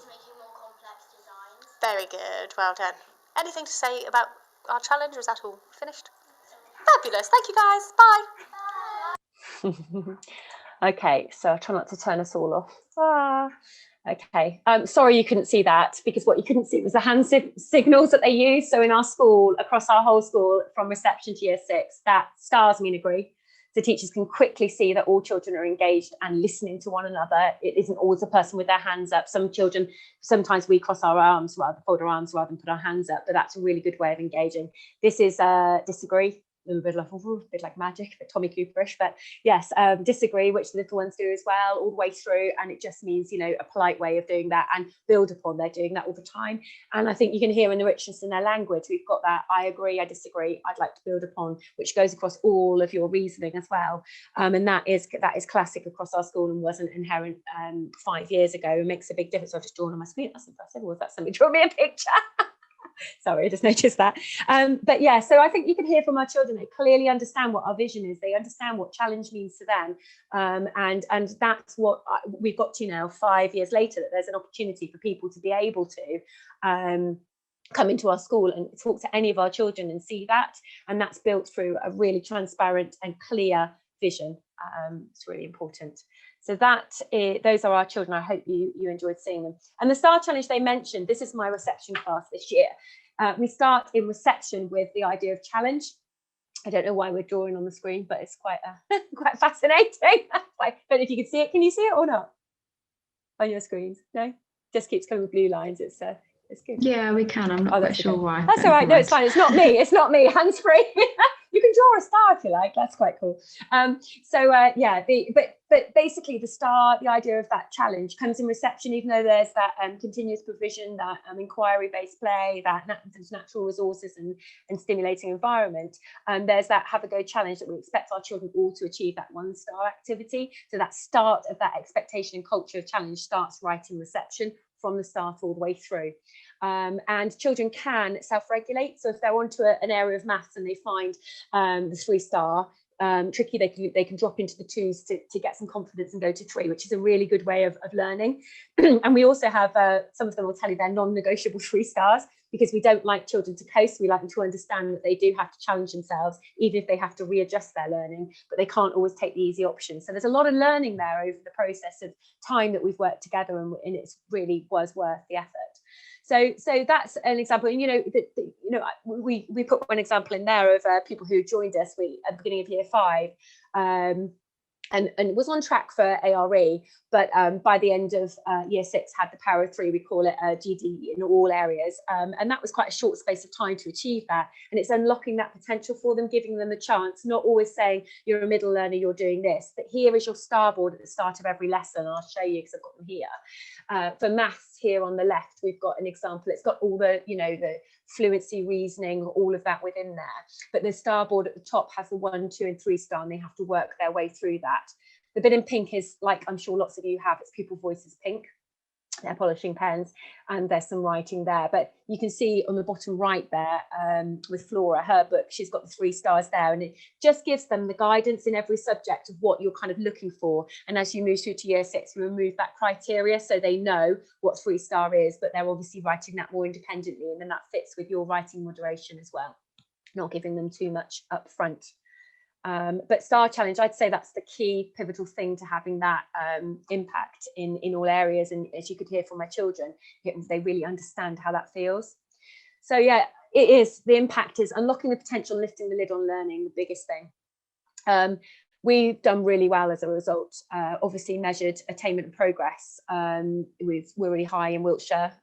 making more complex designs. Very good. Well done. Anything to say about our challenge, or is that all finished? Fabulous. Thank you, guys. Bye. Okay, so I'll try not to turn us all off. Okay, sorry you couldn't see that, because what you couldn't see was the hand signals that they use. So in our school, across our whole school, from reception to year 6, that stars mean agree. So teachers can quickly see that all children are engaged and listening to one another. It isn't always a person with their hands up. Some children, sometimes we cross our arms, fold our arms rather than put our hands up, but that's a really good way of engaging. This is disagree. A bit like magic, a bit Tommy Cooperish, but yes, disagree, which the little ones do as well, all the way through, and it just means, you know, a polite way of doing that and build upon. They're doing that all the time, and I think you can hear in the richness in their language, we've got that I agree, I disagree, I'd like to build upon, which goes across all of your reasoning as well, and that is classic across our school and wasn't inherent 5 years ago. It makes a big difference. I've just drawn on my screen. That's impressive. Or was that somebody draw me a picture? Sorry, I just noticed that. But yeah, so I think you can hear from our children, they clearly understand what our vision is. They understand what challenge means to them. And that's what we've got to now, 5 years later, that there's an opportunity for people to be able to come into our school and talk to any of our children and see that. And that's built through a really transparent and clear vision. It's really important. So those are our children. I hope you enjoyed seeing them. And the Star Challenge they mentioned, this is my reception class this year. We start in reception with the idea of challenge. I don't know why we're drawing on the screen, but it's quite quite fascinating. I don't know if you can see it. Can you see it or not? On your screens? No? Just keeps coming with blue lines. It's good. Yeah, we can. I'm not quite sure why. That's all right. No, it's fine. It's not me. It's not me. Hands free. You can draw a star if you like. That's quite cool. But basically the idea of that challenge comes in reception, even though there's that continuous provision, that inquiry-based play, that natural resources and stimulating environment. There's that have a go challenge that we expect our children all to achieve that 1-star activity. So that start of that expectation and culture of challenge starts right in reception, from the start all the way through. And children can self-regulate. So if they're onto an area of maths and they find the 3-star tricky, they can drop into the 2s to get some confidence and go to 3, which is a really good way of learning. And we also have some of them will tell you they're non-negotiable 3 stars, because we don't like children to coast. We like them to understand that they do have to challenge themselves, even if they have to readjust their learning, but they can't always take the easy options. So there's a lot of learning there over the process of time that we've worked together, and it really was worth the effort. So that's an example. And we put one example in there of people who joined us at the beginning of year 5, and was on track for ARE, but by the end of year 6 had the power of 3. We call it GD in all areas, and that was quite a short space of time to achieve that. And it's unlocking that potential for them, giving them a chance, not always saying you're a middle learner, you're doing this, but here is your starboard at the start of every lesson. I'll show you because I've got them here. For maths, here on the left, we've got an example. It's got all the the fluency, reasoning, all of that within there. But the starboard at the top has the 1, 2 and 3 star, and they have to work their way through that. The bit in pink is, like I'm sure lots of you have, it's pupil voices pink. They're polishing pens, and there's some writing there. But you can see on the bottom right there with Flora, her book, she's got the 3 stars there, and it just gives them the guidance in every subject of what you're kind of looking for. And as you move through to year 6, we remove that criteria so they know what 3 star is, but they're obviously writing that more independently, and then that fits with your writing moderation as well, not giving them too much up front. But Star Challenge, I'd say that's the key pivotal thing to having that impact in all areas. And as you could hear from my children, they really understand how that feels. So yeah, it is, the impact is unlocking the potential, lifting the lid on learning, the biggest thing. We've done really well as a result. Obviously measured attainment and progress. We're really high in Wiltshire.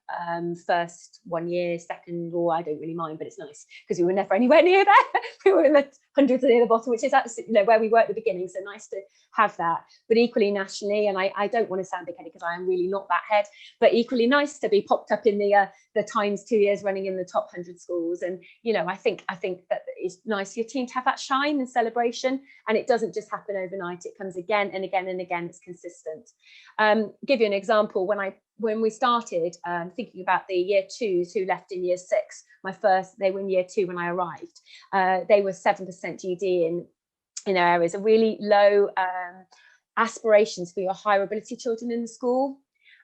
First 1 year, second, or I don't really mind, but it's nice because we were never anywhere near there. We were in the hundreds near the bottom, which is absolutely, where we were at the beginning. So nice to have that. But equally nationally, and I don't want to sound big-headed because I am really not that head, but equally nice to be popped up in the Times 2 years running in the top 100 schools. And I think that it's nice for your team to have that shine and celebration, and it doesn't just happen overnight. It comes again and again and again. It's consistent. Give you an example. When we started thinking about the year 2s who left in year 6, they were in year 2 when I arrived. They were 7% GD in their areas, a really low aspirations for your higher ability children in the school.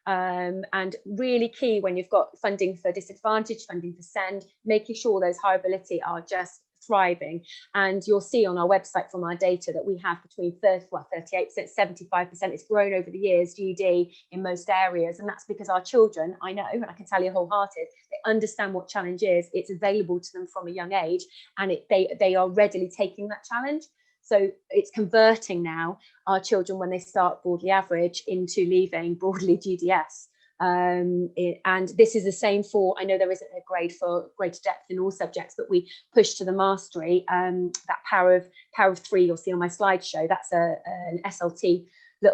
And really key when you've got funding for disadvantage, funding for SEND, making sure those higher ability are just thriving. And you'll see on our website from our data that we have between 38%, 75%. It's grown over the years, GD in most areas. And that's because our children, I know, and I can tell you wholehearted, they understand what challenge is. It's available to them from a young age, and they are readily taking that challenge. So it's converting now our children when they start broadly average into leaving broadly GDS. And this is the same for, I know there isn't a grade for greater depth in all subjects, but we push to the mastery. That power of 3 you'll see on my slideshow, that's an SLT.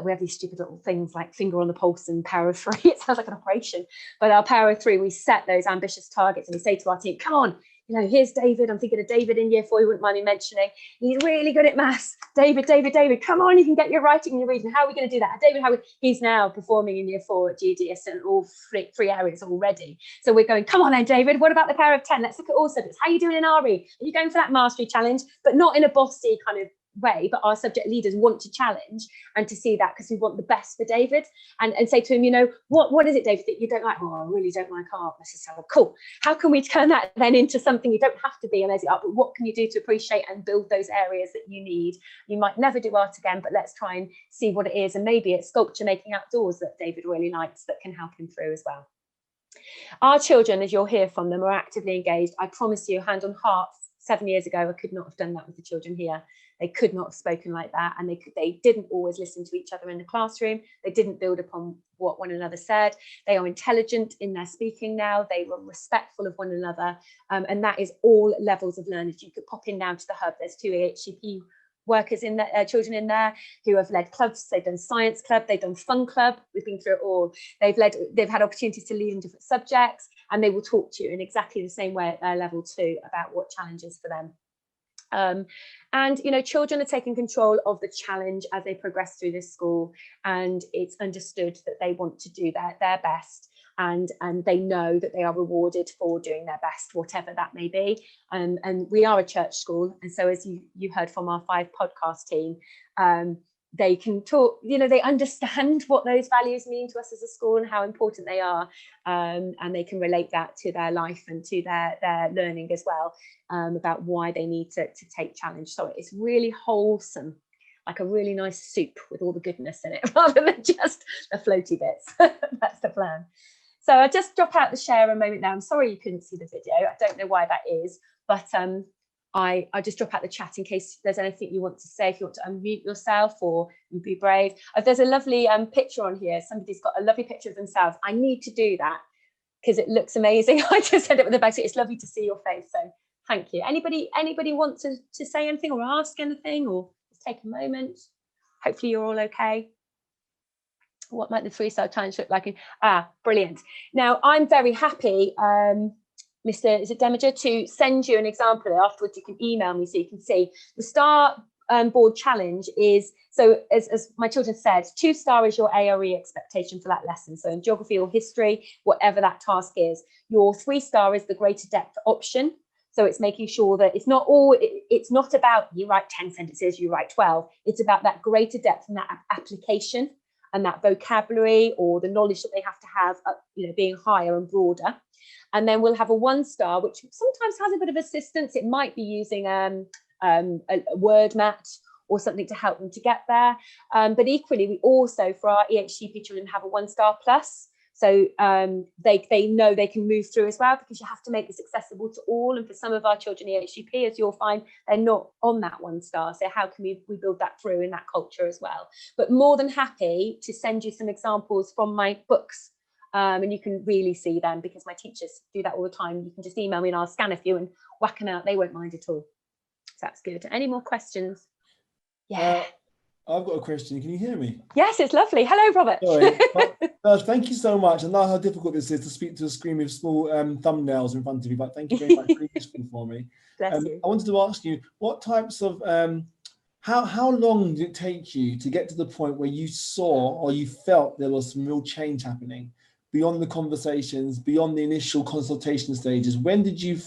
We have these stupid little things like finger on the pulse and power of 3. It sounds like an operation, but our power of 3, we set those ambitious targets and we say to our team, come on, here's David. I'm thinking of David in year 4, you wouldn't mind me mentioning. He's really good at maths. David, come on, you can get your writing and your reading. How are we going to do that? David, he's now performing in year 4 at GDS in all three areas already. So we're going, come on then, David, what about the power of 10? Let's look at all subjects. How are you doing in RE? Are you going for that mastery challenge? But not in a bossy kind of way, but our subject leaders want to challenge and to see that, because we want the best for David, and say to him, what is it, David, that you don't like? Oh, I really don't like art. Let's just have a cool. How can we turn that then into something? You don't have to be amazing art, but what can you do to appreciate and build those areas that you need? You might never do art again, but let's try and see what it is. And maybe it's sculpture making outdoors that David really likes that can help him through as well. Our children, as you'll hear from them, are actively engaged. I promise you, hand on heart, 7 years ago, I could not have done that with the children here. They could not have spoken like that, and they didn't always listen to each other in the classroom. They didn't build upon what one another said. They are intelligent in their speaking now. They were respectful of one another, and that is all levels of learners. You could pop in down to the hub. There's 2 HCP workers in there, children in there who have led clubs. They've done science club, they've done fun club. We've been through it all. They've had opportunities to lead in different subjects, and they will talk to you in exactly the same way at their level 2 about what challenges for them. And children are taking control of the challenge as they progress through this school, and it's understood that they want to do their best, and they know that they are rewarded for doing their best, whatever that may be. And we are a church school, and so as you heard from our 5 podcast team, they can talk, they understand what those values mean to us as a school and how important they are, and they can relate that to their life and to their learning as well, about why they need to take challenge. So it's really wholesome, like a really nice soup with all the goodness in it, rather than just the floaty bits. That's the plan. So I'll just drop out the share a moment now. I'm sorry you couldn't see the video. I don't know why that is, but I just drop out the chat in case there's anything you want to say, if you want to unmute yourself or be brave. There's a lovely picture on here. Somebody's got a lovely picture of themselves. I need to do that because it looks amazing. I just said it with the back. It's lovely to see your face. So thank you. Anybody want to say anything or ask anything, or just take a moment? Hopefully you're all okay. What might the 3-star challenge look like? Brilliant. Now I'm very happy, Mr. Is it Demager, to send you an example. Afterwards you can email me so you can see. The STAR board challenge is, so as my children said, 2-star is your ARE expectation for that lesson. So in geography or history, whatever that task is. Your 3-star is the greater depth option. So it's making sure that it's not about you write 10 sentences, you write 12. It's about that greater depth and that application and that vocabulary or the knowledge that they have to have, being higher and broader. And then we'll have a 1-star, which sometimes has a bit of assistance. It might be using a word match or something to help them to get there. But equally, we also, for our EHCP children, have a 1-star plus. So they know they can move through as well, because you have to make this accessible to all. And for some of our children, EHCP, as you'll find, they're not on that 1-star. So how can we build that through in that culture as well? But more than happy to send you some examples from my books. And you can really see them, because my teachers do that all the time. You can just email me and I'll scan a few and whack them out. They won't mind at all. So that's good. Any more questions? Yeah. I've got a question. Can you hear me? Yes, it's lovely. Hello, Robert. Sorry. Thank you so much. I know how difficult this is to speak to a screen with small thumbnails in front of you, but thank you very much. Really useful for me. Bless you. I wanted to ask you, what types of, how long did it take you to get to the point where you saw or you felt there was some real change happening beyond the conversations, beyond the initial consultation stages? When did you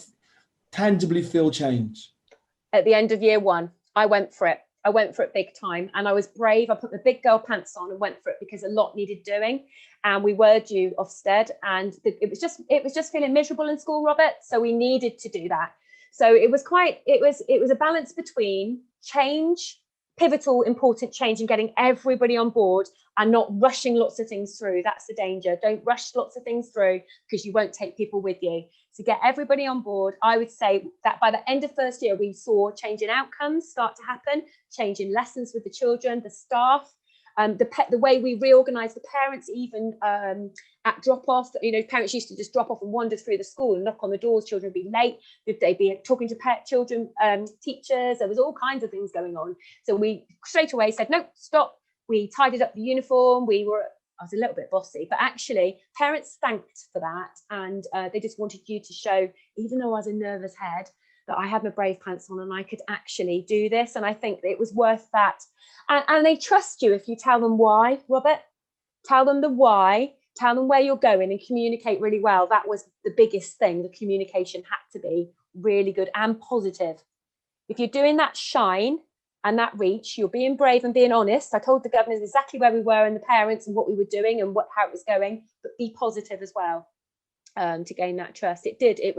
tangibly feel change? At the end of year 1, I went for it. I went for it big time, and I was brave. I put the big girl pants on and went for it, because a lot needed doing, and we were due Ofsted, and it was just feeling miserable in school, Robert. So we needed to do that. So it was a balance between change, pivotal, important change, and getting everybody on board and not rushing lots of things through. That's the danger. Don't rush lots of things through, because you won't take people with you. To get everybody on board, I would say that by the end of first year, we saw change in outcomes start to happen, change in lessons with the children, the staff, the way we reorganised the parents, even at drop-off. Parents used to just drop off and wander through the school and knock on the doors. Children would be late. They'd be talking to children, teachers. There was all kinds of things going on. So we straight away said, no, stop. We tidied up the uniform. I was a little bit bossy, but actually parents thanked for that, and they just wanted you to show, even though I was a nervous head, that I had my brave pants on and I could actually do this. And I think it was worth that. And they trust you if you tell them why, Robert. Tell them the why, tell them where you're going, and communicate really well. That was the biggest thing. The communication had to be really good and positive. If you're doing that shine and that reach, you're being brave and being honest. I told the governors exactly where we were and the parents and what we were doing and how it was going, but be positive as well, to gain that trust. It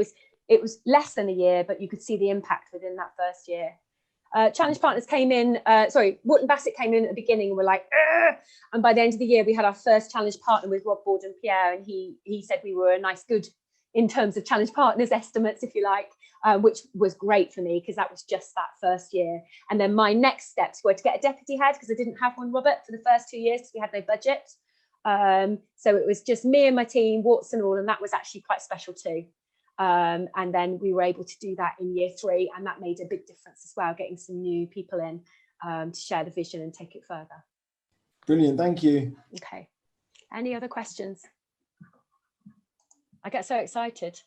was less than a year, but you could see the impact within that first year. Challenge partners came in, Wharton Bassett came in at the beginning and were like, ugh! And by the end of the year, we had our first challenge partner with Rob Borden Pierre, and he said we were a nice good in terms of challenge partners estimates, if you like, which was great for me, because that was just that first year. And then my next steps were to get a deputy head, because I didn't have one, Robert, for the first 2 years, because we had no budget. So it was just me and my team, warts and all, and that was actually quite special too. And then we were able to do that in year 3, and that made a big difference as well, getting some new people in to share the vision and take it further. Brilliant, thank you. Okay, any other questions? I get so excited.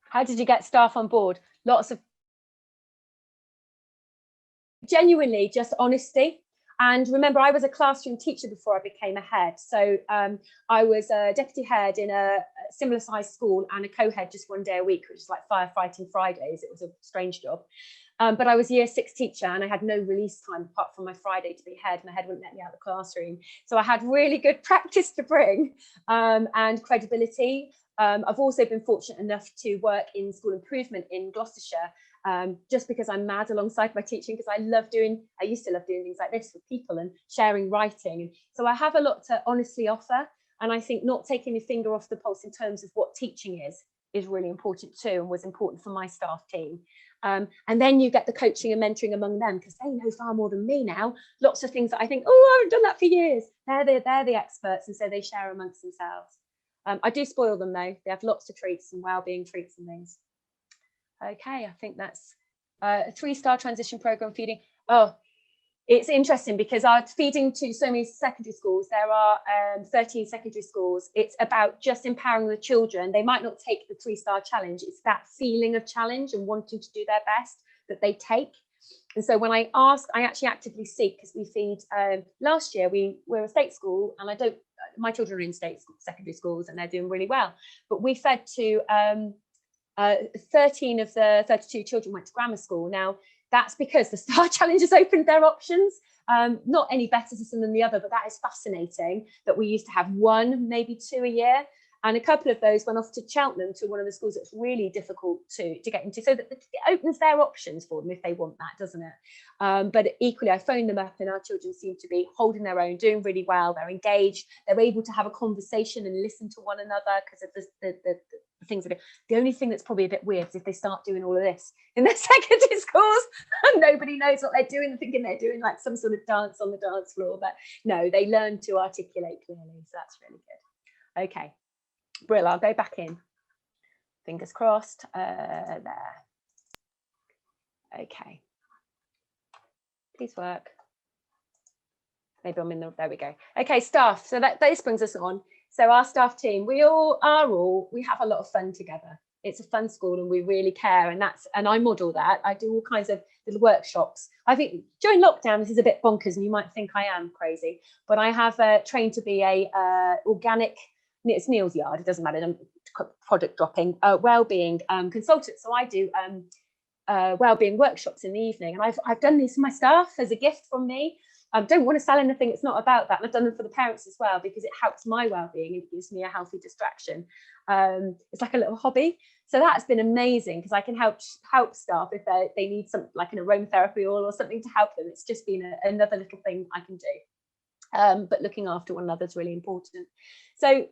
How did you get staff on board? Lots of genuinely just honesty. And remember, I was a classroom teacher before I became a head. So I was a deputy head in a similar sized school and a co-head just 1 day a week, which is like firefighting Fridays. It was a strange job. But I was a year 6 teacher, and I had no release time apart from my Friday to be head. My head wouldn't let me out of the classroom. So I had really good practice to bring and credibility. I've also been fortunate enough to work in school improvement in Gloucestershire, just because I'm mad alongside my teaching, because I used to love doing things like this with people and sharing writing. So I have a lot to honestly offer. And I think not taking your finger off the pulse in terms of what teaching is really important too, and was important for my staff team. And then you get the coaching and mentoring among them, because they know far more than me now. Lots of things that I think, oh, I haven't done that for years. They're the experts, and so they share amongst themselves. I do spoil them though. They have lots of treats and well-being treats and things. Okay, I think that's a 3-star transition program feeding. Oh, it's interesting because our feeding to so many secondary schools, there are 13 secondary schools. It's about just empowering the children. They might not take the 3-star challenge. It's that feeling of challenge and wanting to do their best that they take. And so when I ask, I actually actively seek, because we feed, last year we're a state school, and my children are in state secondary schools and they're doing really well. But we fed to 13 of the 32 children went to grammar school. Now, that's because the Star Challenge has opened their options. Not any better system than the other, but that is fascinating that we used to have 1, maybe 2 a year. And a couple of those went off to Cheltenham, to one of the schools that's really difficult to get into. So that it opens their options for them if they want that, doesn't it? But equally, I phoned them up and our children seem to be holding their own, doing really well. They're engaged. They're able to have a conversation and listen to one another because of the things that the only thing that's probably a bit weird is if they start doing all of this in their secondary schools and nobody knows what they're doing and thinking they're doing like some sort of dance on the dance floor. But no, they learn to articulate clearly. So that's really good. Okay. Brill, I'll go back in. Fingers crossed. There. Okay. Please work. Maybe I'm in the, there we go. Okay, staff. So this brings us on. So our staff team, we have a lot of fun together. It's a fun school and we really care, and I model that. I do all kinds of little workshops. I think during lockdown, this is a bit bonkers and you might think I am crazy, but I have trained to be a organic, it's Neil's yard, it doesn't matter, I'm product dropping, wellbeing consultant. So I do wellbeing workshops in the evening, and I've done these for my staff as a gift from me. I don't want to sell anything, it's not about that. And I've done them for the parents as well because it helps my well-being and it gives me a healthy distraction. It's like a little hobby. So that's been amazing because I can help staff if they need something like an aromatherapy oil or something to help them. It's just been another little thing I can do. But looking after one another is really important. So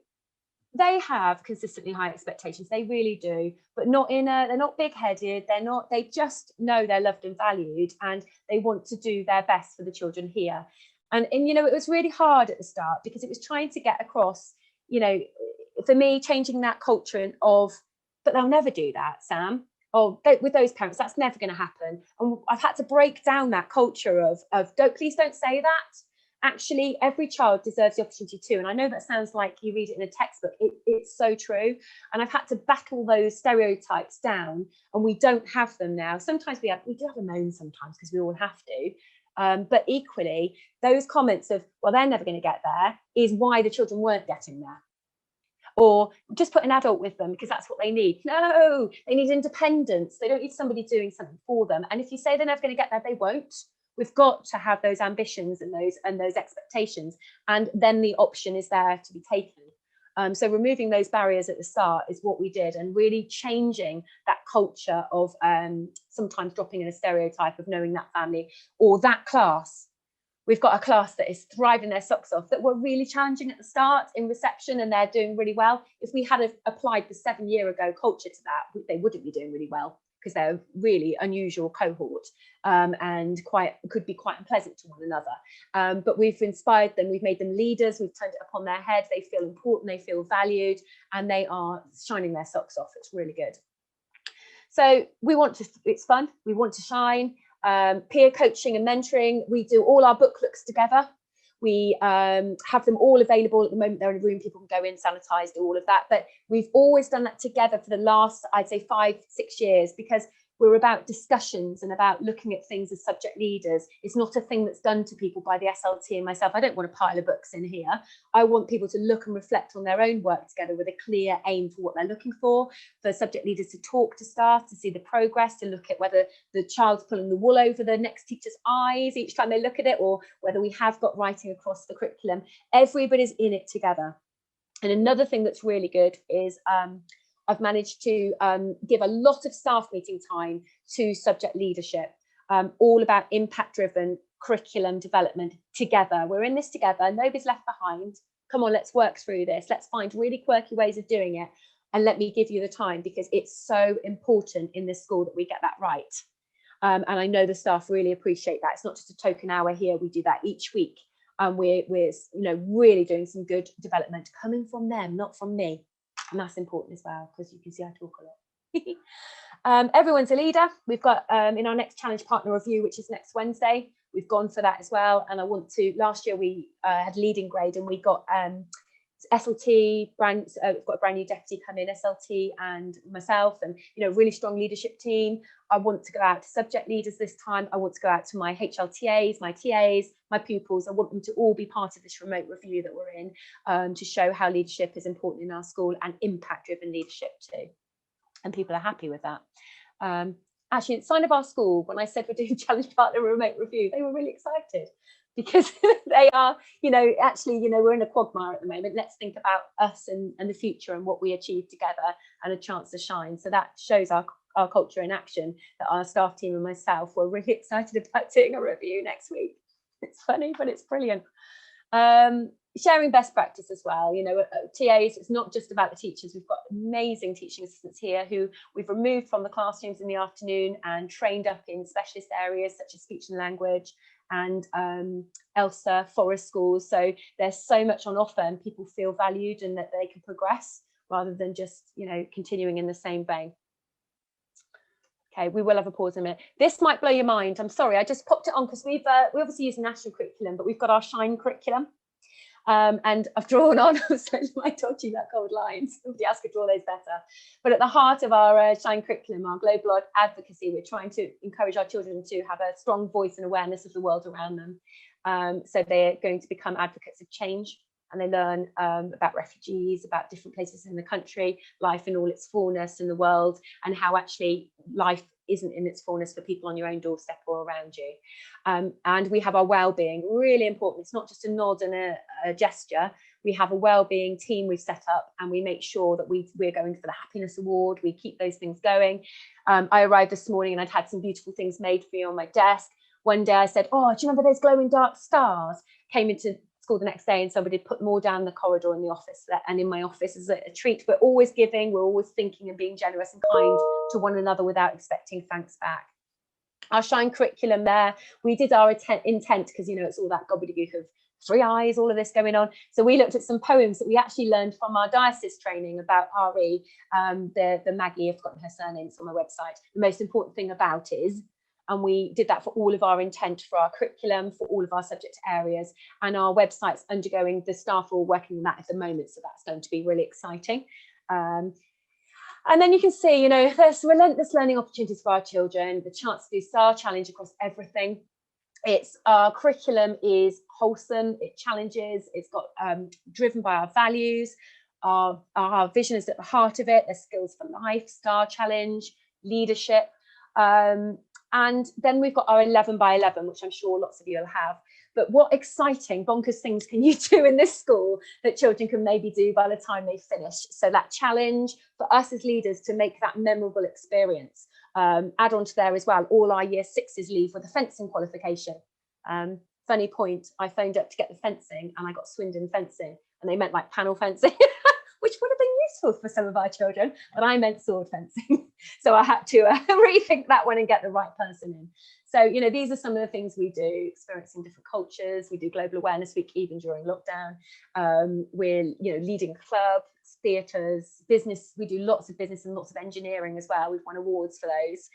they have consistently high expectations, they really do, but they're not big-headed, they just know they're loved and valued, and they want to do their best for the children here. And you know, it was really hard at the start because it was trying to get across, you know, for me, changing that culture of, but they'll never do that, Sam. With those parents, that's never going to happen. And I've had to break down that culture of please don't say that. Actually, every child deserves the opportunity to. And I know that sounds like you read it in a textbook. It's so true. And I've had to battle those stereotypes down, and we don't have them now. Sometimes we do have a moan sometimes because we all have to. But equally, those comments of, well, they're never going to get there is why the children weren't getting there. Or just put an adult with them because that's what they need. No, they need independence. They don't need somebody doing something for them. And if you say they're never going to get there, they won't. We've got to have those ambitions and those expectations, and then the option is there to be taken. So removing those barriers at the start is what we did, and really changing that culture of sometimes dropping in a stereotype of knowing that family or that class. We've got a class that is thriving their socks off, that were really challenging at the start in reception, and they're doing really well. If we had applied the 7-year ago culture to that, they wouldn't be doing really well, because they're a really unusual cohort and could be quite unpleasant to one another. But we've inspired them, we've made them leaders, we've turned it upon their head, they feel important, they feel valued, and they are shining their socks off. It's really good. So it's fun, we want to shine. Peer coaching and mentoring, we do all our book looks together. We have them all available at the moment. They're in a room, people can go in, sanitize, do all of that. But we've always done that together for the last, I'd say, 5-6 years, because we're about discussions and about looking at things as subject leaders. It's not a thing that's done to people by the SLT and myself. I don't want a pile of books in here. I want people to look and reflect on their own work together with a clear aim for what they're looking for subject leaders to talk to staff, to see the progress, to look at whether the child's pulling the wool over the next teacher's eyes each time they look at it, or whether we have got writing across the curriculum. Everybody's in it together. And another thing that's really good is I've managed to give a lot of staff meeting time to subject leadership, all about impact-driven curriculum development together. We're in this together, nobody's left behind. Come on, let's work through this. Let's find really quirky ways of doing it. And let me give you the time, because it's so important in this school that we get that right. And I know the staff really appreciate that. It's not just a token hour here, we do that each week. And we're really doing some good development coming from them, not from me. And that's important as well, because you can see I talk a lot. Everyone's a leader. We've got in our next challenge partner review, which is next Wednesday, we've gone for that as well. And last year we had leading grade, and we got SLT, we've got a brand new deputy come in, SLT and myself, and really strong leadership team. I want to go out to subject leaders this time. I want to go out to my HLTAs, my TAs, my pupils. I want them to all be part of this remote review that we're in, to show how leadership is important in our school, and impact-driven leadership too. And people are happy with that. Actually, at the sign of our school, when I said we're doing challenge partner remote review, they were really excited. because they are, actually, we're in a quagmire at the moment. Let's think about us and the future and what we achieve together and a chance to shine. So that shows our culture in action, that our staff team and myself were really excited about doing a review next week. It's funny, but it's brilliant. Sharing best practice as well. TAs, it's not just about the teachers. We've got amazing teaching assistants here who we've removed from the classrooms in the afternoon and trained up in specialist areas such as speech and language and ELSA, forest schools. So there's so much on offer and people feel valued and that they can progress rather than just, continuing in the same vein. Okay, we will have a pause in a minute. This might blow your mind. I'm sorry, I just popped it on because we obviously use a national curriculum, but we've got our Shine curriculum. And I've drawn on, I told you that cold lines, somebody else could draw those better. But at the heart of our Shine curriculum, our global advocacy, we're trying to encourage our children to have a strong voice and awareness of the world around them. So they're going to become advocates of change, and they learn about refugees, about different places in the country, life in all its fullness in the world, and how actually life isn't in its fullness for people on your own doorstep or around you. And we have our well-being, really important. It's not just a nod and a gesture. We have a well-being team we've set up, and we make sure that we're going for the Happiness Award. We keep those things going. I arrived this morning and I'd had some beautiful things made for me on my desk. One day I said, oh, do you remember those glowing dark stars? Came into school the next day and somebody put them all down the corridor in the office, and in my office as a treat. We're always giving, we're always thinking and being generous and kind to one another without expecting thanks back. Our Shine curriculum there, we did our intent because it's all that gobbledygook of 3 eyes, all of this going on. So we looked at some poems that we actually learned from our diocese training about RE, the Maggie, I've forgotten her surname, it's on my website. The most important thing about is, and we did that for all of our intent for our curriculum, for all of our subject areas, and our website's undergoing, the staff are all working on that at the moment, so that's going to be really exciting. And then you can see, there's relentless learning opportunities for our children, the chance to do STAR Challenge across everything. Our curriculum is wholesome, it challenges, it's got driven by our values, our vision is at the heart of it, there's skills for life, STAR Challenge, leadership. And then we've got our 11 by 11, which I'm sure lots of you will have. But what exciting, bonkers things can you do in this school that children can maybe do by the time they finish? So that challenge for us as leaders to make that memorable experience. Add on to there as well, all our year 6s leave with a fencing qualification. Funny point, I phoned up to get the fencing and I got Swindon fencing, and they meant like panel fencing, which would have been useful for some of our children, but I meant sword fencing. So I had to rethink that one and get the right person in. So, these are some of the things we do, experiencing different cultures. We do Global Awareness Week, even during lockdown. We're, leading a club, theatres, business. We do lots of business and lots of engineering as well. We've won awards for those.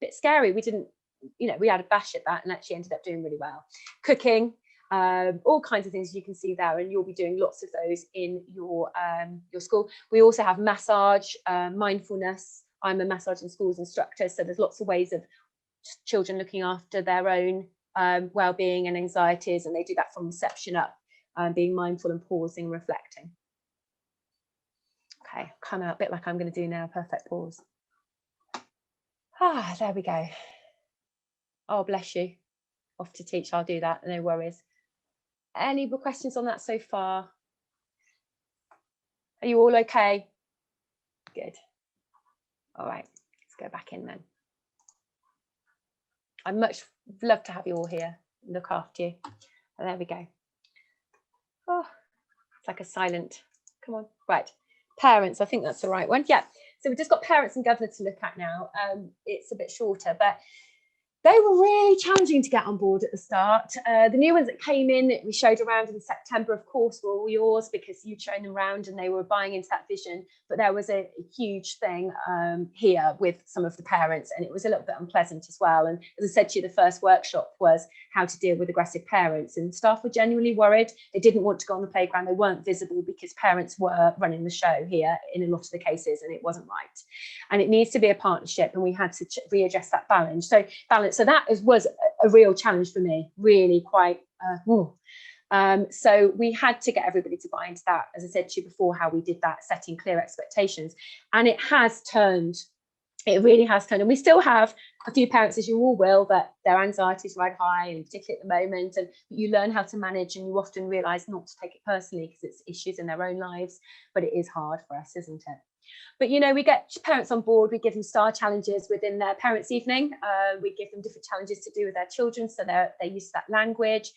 Bit scary. We didn't, we had a bash at that and actually ended up doing really well. Cooking. All kinds of things you can see there, and you'll be doing lots of those in your school. We also have massage, mindfulness. I'm a massage and schools instructor, so there's lots of ways of children looking after their own well-being and anxieties, and they do that from reception up, being mindful and pausing, reflecting. Okay, come out a bit like I'm going to do now. Perfect pause. There we go. Oh, bless you. Off to teach. I'll do that. No worries. Any more questions on that so far? Are you all okay? Good. All right, let's go back in then. I'd much love to have you all here, look after you. And there we go. Oh, it's like a silent, come on. Right, parents, I think that's the right one. Yeah, so we've just got parents and governor to look at now. It's a bit shorter, but they were really challenging to get on board at the start. The new ones that came in, that we showed around in September, of course, were all yours because you'd shown them around and they were buying into that vision. But there was a huge thing here with some of the parents, and it was a little bit unpleasant as well. And as I said to you, the first workshop was how to deal with aggressive parents, and staff were genuinely worried. They didn't want to go on the playground. They weren't visible because parents were running the show here in a lot of the cases, and it wasn't right. And it needs to be a partnership, and we had to readjust that balance. So that was a real challenge for me, really quite. So we had to get everybody to buy into that, as I said to you before, how we did that, setting clear expectations. And it has turned It really has turned, and we still have a few parents, as you all will, that their anxiety is right high, and particularly at the moment, and you learn how to manage, and you often realise not to take it personally because it's issues in their own lives, but it is hard for us, isn't it? But, you know, we get parents on board, we give them star challenges within their parents' evening. We give them different challenges to do with their children, so they're used to that language.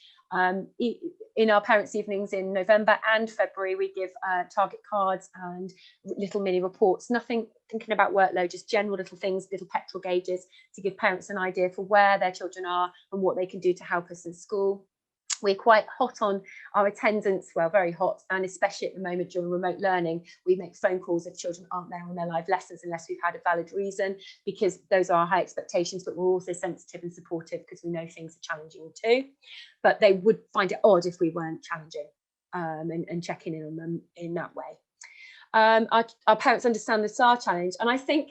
In our parents' evenings in November and February, we give target cards and little mini reports, nothing thinking about workload, just general little things, little petrol gauges to give parents an idea for where their children are and what they can do to help us in school. We're quite hot on our attendance, well, very hot, and especially at the moment during remote learning, we make phone calls if children aren't there on their live lessons unless we've had a valid reason, because those are our high expectations, but we're also sensitive and supportive because we know things are challenging too. But they would find it odd if we weren't challenging and checking in on them in that way. Our parents understand the STAR challenge, and I think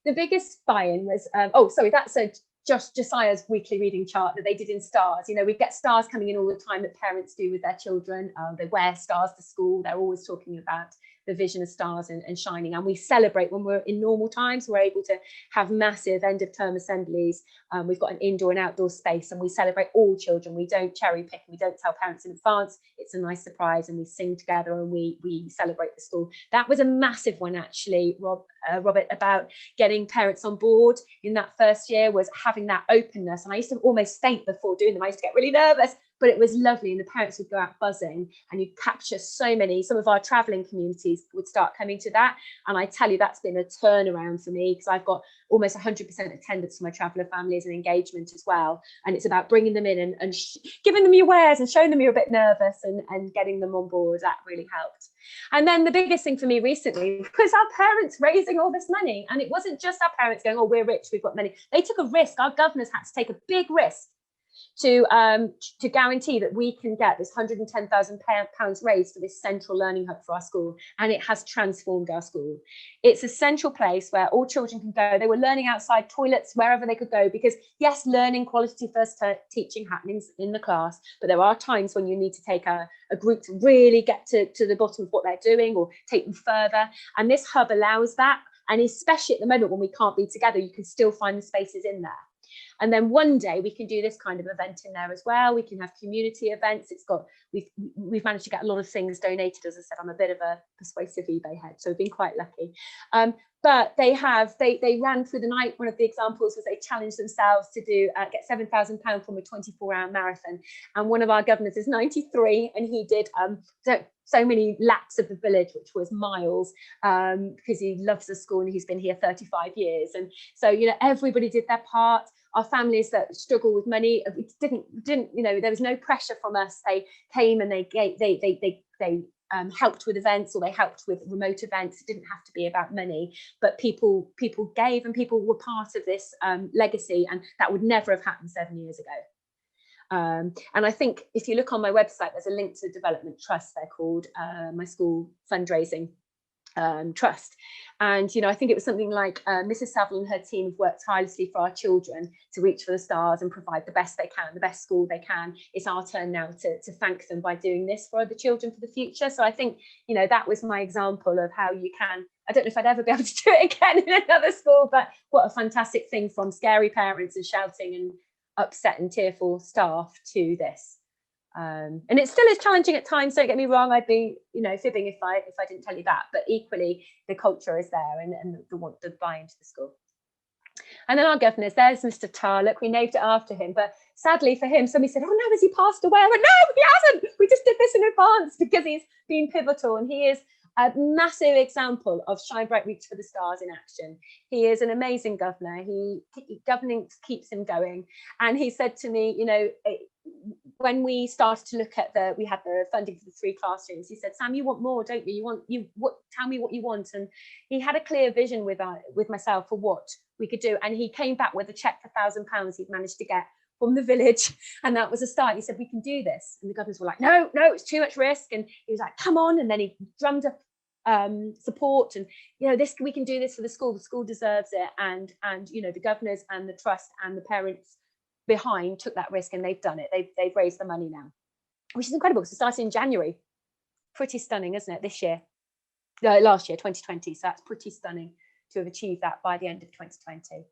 the biggest buy-in was, that's Josiah's weekly reading chart that they did in stars. You know, we get stars coming in all the time that parents do with their children. They wear stars to school. They're always talking about the vision of stars and shining. And we celebrate when we're in normal times. We're able to have massive end of term assemblies. We've got an indoor and outdoor space, and we celebrate all children. We don't cherry pick, and we don't tell parents in advance. It's a nice surprise, and we sing together, and we celebrate the school. That was a massive one, actually, Robert, about getting parents on board in that first year, was having that openness. And I used to almost faint before doing them. I used to get really nervous, but it was lovely, and the parents would go out buzzing, and you'd capture some of our travelling communities would start coming to that. And I tell you, that's been a turnaround for me, because I've got almost 100% attendance for my traveller families and engagement as well. And it's about bringing them in and giving them your wares and showing them you're a bit nervous and getting them on board. That really helped. And then the biggest thing for me recently was our parents raising all this money. And it wasn't just our parents going, oh, we're rich, we've got money. They took a risk. Our governors had to take a big risk to guarantee that we can get this £110,000 raised for this central learning hub for our school, and it has transformed our school. It's a central place where all children can go. They were learning outside, toilets, wherever they could go, because yes, learning, quality first teaching happenings in the class, but there are times when you need to take a group to really get to the bottom of what they're doing or take them further, and this hub allows that. And especially at the moment when we can't be together, you can still find the spaces in there. And then one day we can do this kind of event in there as well. We can have community events. We've managed to get a lot of things donated. As I said, I'm a bit of a persuasive eBay head, so we've been quite lucky. But they ran through the night. One of the examples was they challenged themselves to get £7,000 from a 24-hour marathon. And one of our governors is 93, and he did so many laps of the village, which was miles, because he loves the school and he's been here 35 years. And so, you know, everybody did their part. Our families that struggle with money, didn't, you know, there was no pressure from us. They came and they helped with events, or they helped with remote events. It didn't have to be about money, but people gave, and people were part of this legacy, and that would never have happened 7 years ago. And I think if you look on my website, there's a link to the development trust. They're called my school fundraising trust. And, you know, I think it was something like Mrs. Saville and her team have worked tirelessly for our children to reach for the stars and provide the best they can, the best school they can. It's our turn now to thank them by doing this for other children for the future. So I think, you know, that was my example of how you can, I don't know if I'd ever be able to do it again in another school, but what a fantastic thing, from scary parents and shouting and upset and tearful staff to this. And it still is challenging at times, don't get me wrong. I'd be, you know, fibbing if I didn't tell you that, but equally the culture is there, and the buy into the school. And then our governors, there's Mr. Tar. Look, we named it after him, but sadly for him, somebody said, oh no, has he passed away? I went, no, he hasn't. We just did this in advance because he's been pivotal, and he is a massive example of Shine Bright Reach for the Stars in action. He is an amazing governor. Governing keeps him going. And he said to me, you know, when we started to look at we had the funding for the 3 classrooms, he said, Sam, you want more, don't you? Tell me what you want. And he had a clear vision with myself for what we could do. And he came back with a cheque for £1,000 he'd managed to get from the village, and that was a start. He said, we can do this. And the governors were like, no, it's too much risk. And he was like, come on. And then he drummed up support, and, you know, we can do this for the school deserves it. And you know, the governors and the trust and the parents behind took that risk, and they've done it. They've raised the money now, which is incredible, because it started in January. Pretty stunning, isn't it? Last year 2020, so that's pretty stunning to have achieved that by the end of 2020.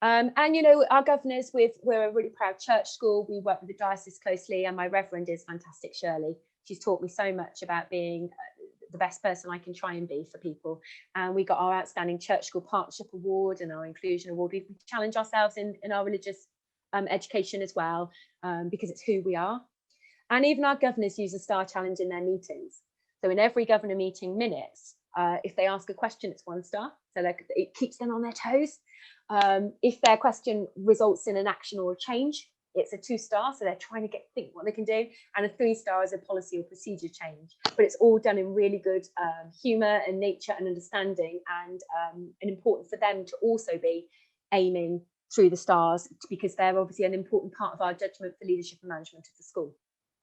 And, you know, our governors, we're a really proud church school. We work with the diocese closely, and my reverend is fantastic, Shirley. She's taught me so much about being the best person I can try and be for people. And we got our Outstanding Church School Partnership Award and our Inclusion Award. We challenge ourselves in our religious education as well, because it's who we are. And even our governors use a STAR challenge in their meetings. So in every governor meeting minutes, if they ask a question, it's 1 star. So it keeps them on their toes. If their question results in an action or a change, it's a 2 star. So they're trying to think what they can do. And a 3 star is a policy or procedure change. But it's all done in really good humour and nature and understanding, and important for them to also be aiming through the stars, because they're obviously an important part of our judgment for leadership and management of the school.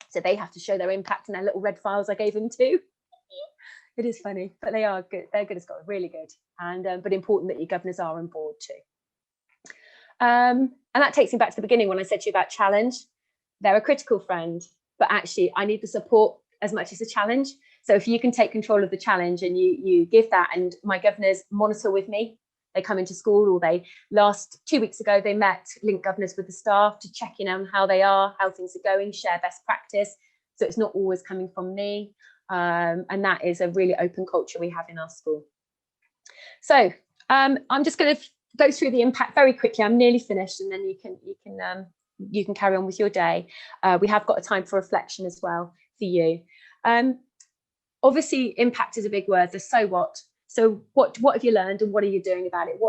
So they have to show their impact in their little red files I gave them too. It is funny, but they are good. They're good as gold, really good. And but important that your governors are on board too. And that takes me back to the beginning when I said to you about challenge. They're a critical friend, but actually I need the support as much as the challenge. So if you can take control of the challenge and you give that, and my governors monitor with me. They come into school, or they 2 weeks ago, they met, linked governors with the staff to check in on how they are, how things are going, share best practice. So it's not always coming from me. And that is a really open culture we have in our school. So I'm just going to go through the impact very quickly. I'm nearly finished, and then you can carry on with your day. We have got a time for reflection as well for you. Obviously, impact is a big word. The so what. So what have you learned, and what are you doing about it?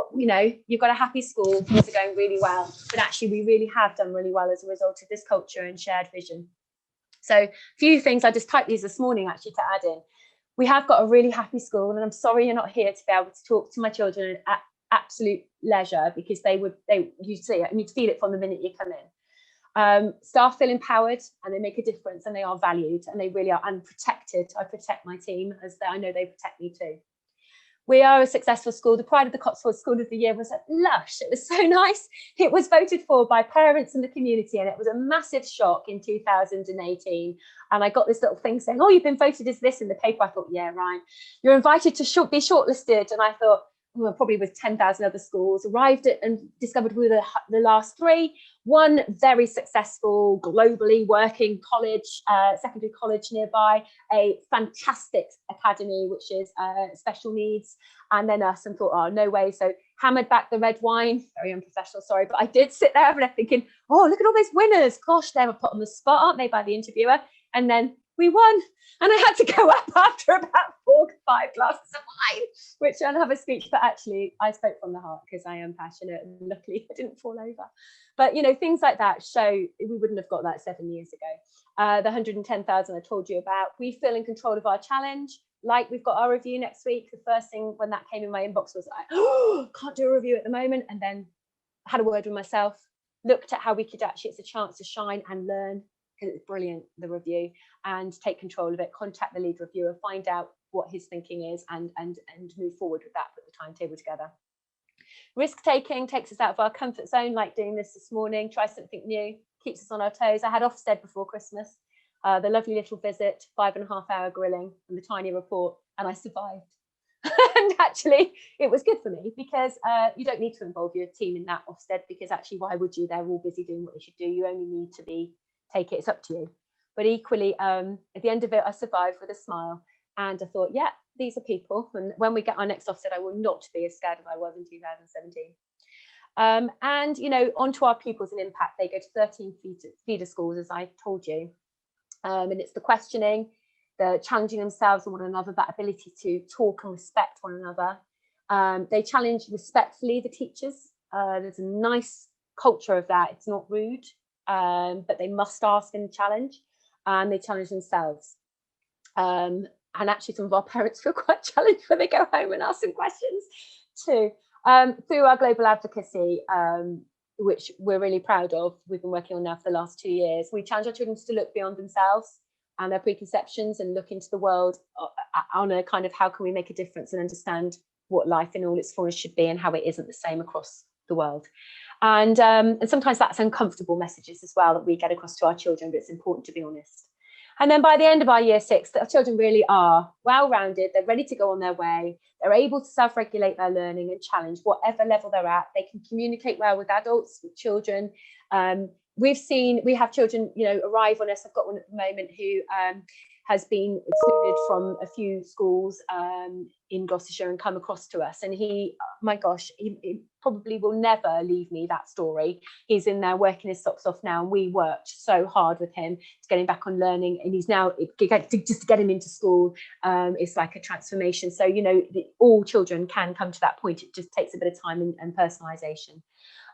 You've got a happy school, things are going really well, but actually we really have done really well as a result of this culture and shared vision. So a few things, I just typed these this morning actually to add in. We have got a really happy school, and I'm sorry you're not here to be able to talk to my children at absolute leisure, because you'd see it and you'd feel it from the minute you come in. Staff feel empowered, and they make a difference, and they are valued, and they really are, and protected. I protect my team as I know they protect me too. We are a successful school. The Pride of the Cotswolds School of the Year was lush. It was so nice. It was voted for by parents and the community, and it was a massive shock in 2018. And I got this little thing saying, "Oh, you've been voted as this" in the paper. I thought, yeah, right. You're invited to be shortlisted. And I thought, well, probably with 10,000 other schools, arrived at and discovered we were the last 3. One very successful, globally working college, secondary college nearby, a fantastic academy, which is special needs, and then us, and thought, oh, no way. So hammered back the red wine, very unprofessional, sorry, but I did sit there and I'm thinking, oh, look at all those winners. Gosh, they were put on the spot, aren't they, by the interviewer? And then we won. And I had to go up after about 4 or 5 glasses of wine, which I don't have a speech, but actually I spoke from the heart because I am passionate, and luckily I didn't fall over. But, things like that show we wouldn't have got that 7 years ago. The 110,000 I told you about, we feel in control of our challenge. Like, we've got our review next week. The first thing when that came in my inbox was like, oh, can't do a review at the moment. And then had a word with myself, looked at how we could actually, it's a chance to shine and learn, because it's brilliant, the review, and take control of it, contact the lead reviewer, find out what his thinking is, and move forward with that, put the timetable together. Risk taking takes us out of our comfort zone, like doing this morning, try something new, keeps us on our toes. I had Ofsted before Christmas, the lovely little visit, 5.5-hour grilling and the tiny report, and I survived. And actually it was good for me, because you don't need to involve your team in that Ofsted, because actually why would you? They're all busy doing what they should do. You only need to take it, it's up to you. But equally, at the end of it, I survived with a smile, and I thought, yeah, these are people, and when we get our next Ofsted, I will not be as scared as I was in 2017. And onto our pupils and impact. They go to 13 feeder schools, as I told you, and it's the questioning, the challenging themselves and one another, that ability to talk and respect one another. They challenge respectfully the teachers. There's a nice culture of that. It's not rude, but they must ask and challenge, and they challenge themselves. And actually some of our parents feel quite challenged when they go home and ask some questions too. Through our global advocacy, which we're really proud of, we've been working on now for the last 2 years, we challenge our children to look beyond themselves and their preconceptions, and look into the world on a kind of, how can we make a difference and understand what life in all its forms should be, and how it isn't the same across the world. And sometimes that's uncomfortable messages as well that we get across to our children, but it's important to be honest. And then by the end of our year 6, the children really are well-rounded. They're ready to go on their way. They're able to self-regulate their learning and challenge whatever level they're at. They can communicate well with adults, with children. We have children, arrive on us. I've got one at the moment who has been excluded from a few schools in Gloucestershire and come across to us. And he probably will never leave me that story. He's in there working his socks off now, and we worked so hard with him to get him back on learning. And he's now, just to get him into school, it's like a transformation. So, all children can come to that point. It just takes a bit of time and personalisation.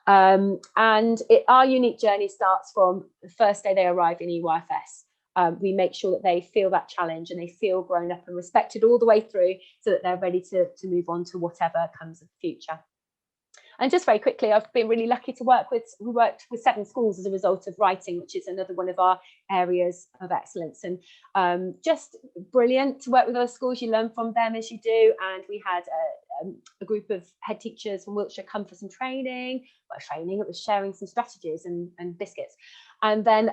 Our unique journey starts from the first day they arrive in EYFS. We make sure that they feel that challenge and they feel grown up and respected all the way through, so that they're ready to move on to whatever comes in the future. And just very quickly, I've been really lucky to we worked with 7 schools as a result of writing, which is another one of our areas of excellence. And just brilliant to work with other schools. You learn from them as you do. And we had a group of head teachers from Wiltshire come for some training. It was sharing some strategies and biscuits. And then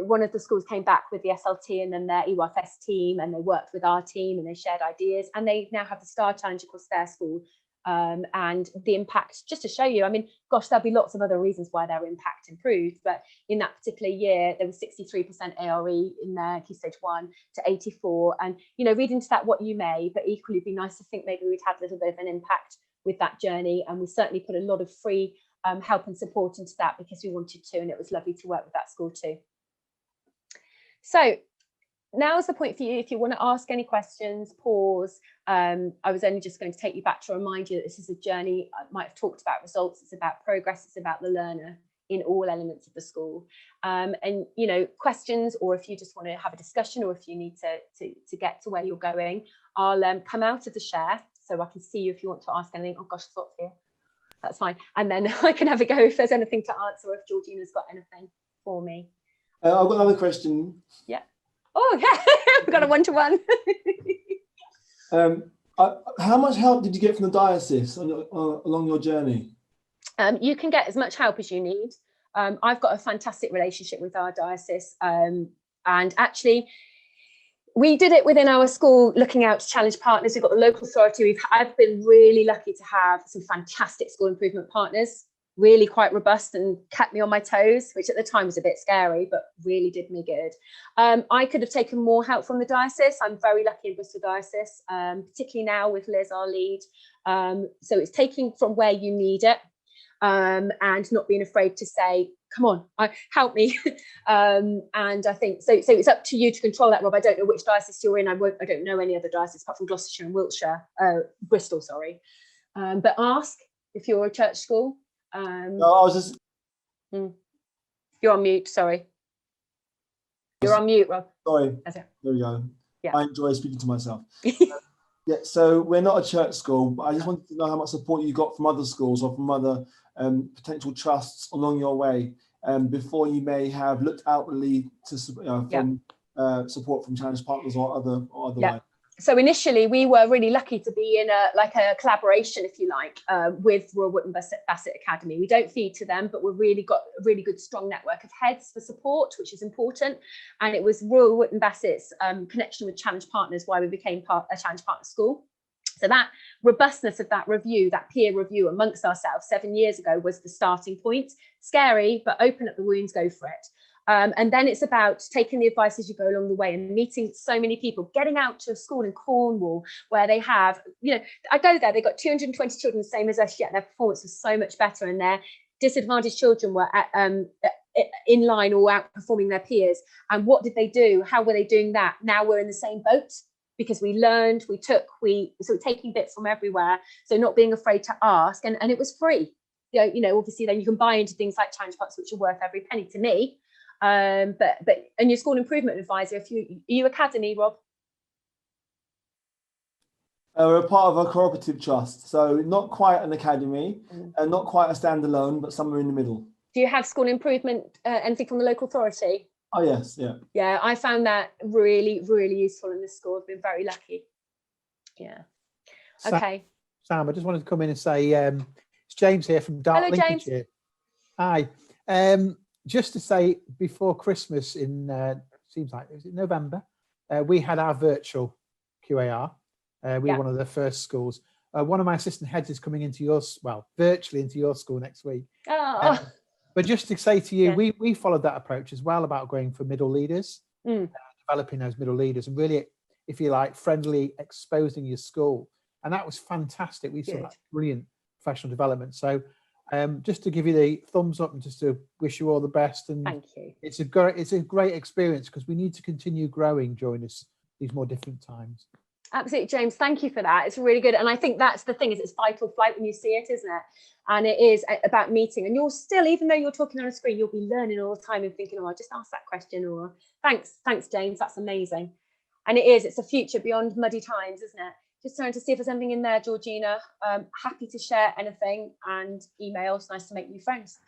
one of the schools came back with the SLT and then their EYFS team, and they worked with our team and they shared ideas, and they now have the STAR Challenge across their school. And the impact, just to show you, there'll be lots of other reasons why their impact improved, but in that particular year, there was 63% ARE in their Key Stage 1 to 84. And, read into that what you may, but equally it'd be nice to think maybe we'd had a little bit of an impact with that journey. And we certainly put a lot of free help and support into that because we wanted to, and it was lovely to work with that school too. So now's the point for you. If you want to ask any questions, pause. I was only just going to take you back to remind you that this is a journey. I might have talked about results. It's about progress. It's about the learner in all elements of the school. And questions, or if you just want to have a discussion, or if you need to get to where you're going, I'll come out of the share so I can see you if you want to ask anything. Oh gosh, I thought here. That's fine. And then I can have a go if there's anything to answer, or if Georgina's got anything for me. I've got another question. Yeah. Oh, yeah. We've got a one-to-one. How much help did you get from the diocese along your journey? You can get as much help as you need. I've got a fantastic relationship with our diocese. And actually, we did it within our school, looking out to challenge partners. We've got the local authority. I've been really lucky to have some fantastic school improvement partners, really quite robust and kept me on my toes, which at the time was a bit scary, but really did me good. I could have taken more help from the diocese. I'm very lucky in Bristol Diocese, particularly now with Liz, our lead. So it's taking from where you need it, and not being afraid to say, come on, help me. And I think, so it's up to you to control that, Rob. I don't know which diocese you're in. I don't know any other diocese apart from Gloucestershire and Wiltshire, Bristol, sorry. But ask if you're a church school. No, I was just... You're on mute, sorry. You're on mute, Rob. Sorry, there we go. Yeah. I enjoy speaking to myself. Yeah, so we're not a church school, but I just wanted to know how much support you got from other schools or from other potential trusts along your way, before you may have looked outwardly to support from challenge partners or other yeah. way. So initially, we were really lucky to be in a collaboration, if you like, with Royal Wootton Bassett Academy. We don't feed to them, but we've really got a really good, strong network of heads for support, which is important. And it was Royal Wootton Bassett's connection with challenge partners why we became a challenge partner school. So that robustness of that review, that peer review amongst ourselves 7 years ago was the starting point. Scary, but open up the wounds, go for it. And then it's about taking the advice as you go along the way and meeting so many people, getting out to a school in Cornwall where they have, I go there, they've got 220 children, the same as us, yet their performance was so much better, and their disadvantaged children were in line or outperforming their peers. And what did they do? How were they doing that? Now we're in the same boat, because we learned, so we're taking bits from everywhere. So not being afraid to ask, and it was free. Obviously then you can buy into things like challenge parts, which are worth every penny to me. And your school improvement advisor, are you academy, Rob? We're a part of a cooperative trust, so not quite an academy and not quite a standalone, but somewhere in the middle. Do you have school improvement, anything from the local authority? Oh yes, yeah. Yeah, I found that really, really useful in this school. I've been very lucky. Yeah. Okay. Sam, I just wanted to come in and say, it's James here from Dart, Lincolnshire. Hi. Just to say, before Christmas in seems like, was it November? We had our virtual QAR. We were one of the first schools. One of my assistant heads is coming into yours, well, virtually into your school next week. Oh. But just to say to you, we followed that approach as well, about going for middle leaders, developing those middle leaders, and really, if you like, friendly exposing your school. And that was fantastic. We saw that brilliant professional development. So just to give you the thumbs up and just to wish you all the best. And thank you. It's a great experience, because we need to continue growing during these more different times. Absolutely, James, thank you for that. It's really good. And I think that's the thing, is it's fight or flight when you see it, isn't it? And it is about meeting. And you're still, even though you're talking on a screen, you'll be learning all the time and thinking, oh, I'll just ask that question, or thanks, James, that's amazing. And it's a future beyond muddy times, isn't it? Just trying to see if there's anything in there, Georgina. Happy to share anything, and email. It's nice to make new friends.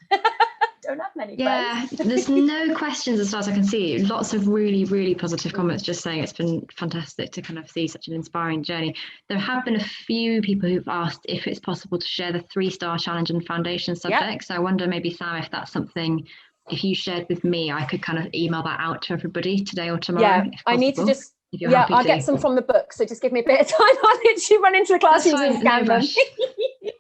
Don't have many friends. There's no questions as far as I can see. Lots of really, really positive comments, just saying it's been fantastic to kind of see such an inspiring journey. There have been a few people who've asked if it's possible to share the 3-star challenge and foundation subjects. So I wonder, maybe Sam, if that's something, if you shared with me, I could kind of email that out to everybody today or tomorrow. Yeah, I need to just, I'll get some from the book, so just give me a bit of time. I'll literally run into the classrooms and scan them.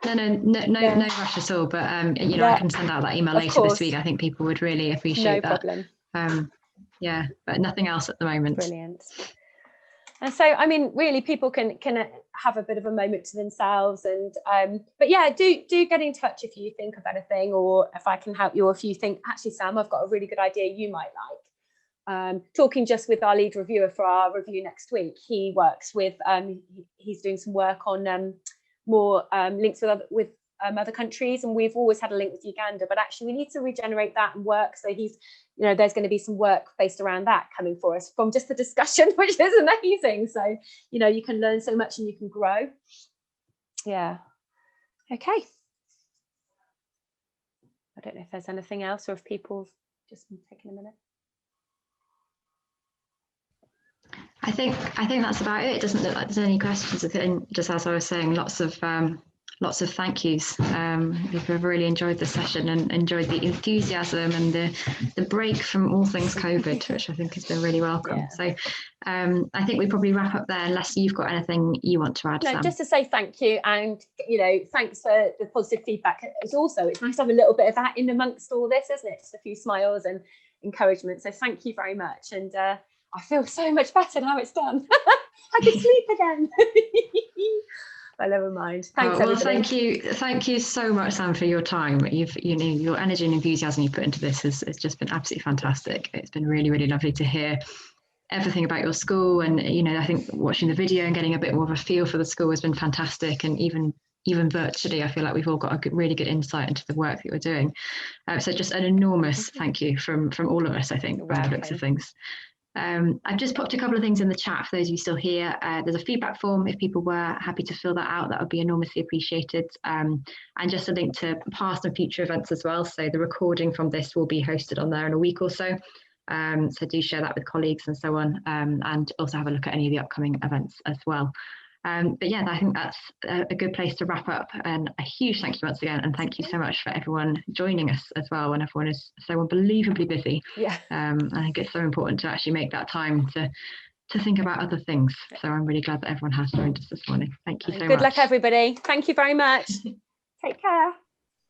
No rush at all, but I can send out that email later this week. I think people would really appreciate that. No problem. But nothing else at the moment. Brilliant. And so, I mean, really, people can have a bit of a moment to themselves, and but yeah, do get in touch if you think of anything, or if I can help you, or if you think, actually, Sam, I've got a really good idea you might like. Talking just with our lead reviewer for our review next week, he works with he's doing some work on more links with other countries, and we've always had a link with Uganda, but actually we need to regenerate that and work. So he's, there's going to be some work based around that coming for us from just the discussion, which is amazing. So you can learn so much and you can grow. Yeah. Okay. I don't know if there's anything else, or if people just taking a minute. I think that's about it. It doesn't look like there's any questions. I think, just as I was saying, lots of thank yous. People have really enjoyed the session and enjoyed the enthusiasm and the break from all things COVID, which I think has been really welcome. So I think we probably wrap up there, unless you've got anything you want to add. No, Sam. just to say thank you, and thanks for the positive feedback. It's nice to have a little bit of that in amongst all this, isn't it? Just a few smiles and encouragement. So thank you very much, and I feel so much better now it's done. I can sleep again. But never mind. Thanks, everybody. Thank you so much, Sam, for your time. Your energy and enthusiasm you put into this has just been absolutely fantastic. It's been really, really lovely to hear everything about your school, and I think watching the video and getting a bit more of a feel for the school has been fantastic. And even virtually, I feel like we've all got a really good insight into the work that you're doing. So just an enormous thank you from all of us, I think, by the looks of things. I've just popped a couple of things in the chat for those of you still here. There's a feedback form. If people were happy to fill that out, that would be enormously appreciated. And just a link to past and future events as well. So the recording from this will be hosted on there in a week or so. So do share that with colleagues and so on, and also have a look at any of the upcoming events as well. But yeah, I think that's a good place to wrap up, and a huge thank you once again, and thank you so much for everyone joining us as well when everyone is so unbelievably busy. I think it's so important to actually make that time to think about other things. So I'm really glad that everyone has joined us this morning. Thank you so much. Good luck, everybody. Thank you very much. Take care.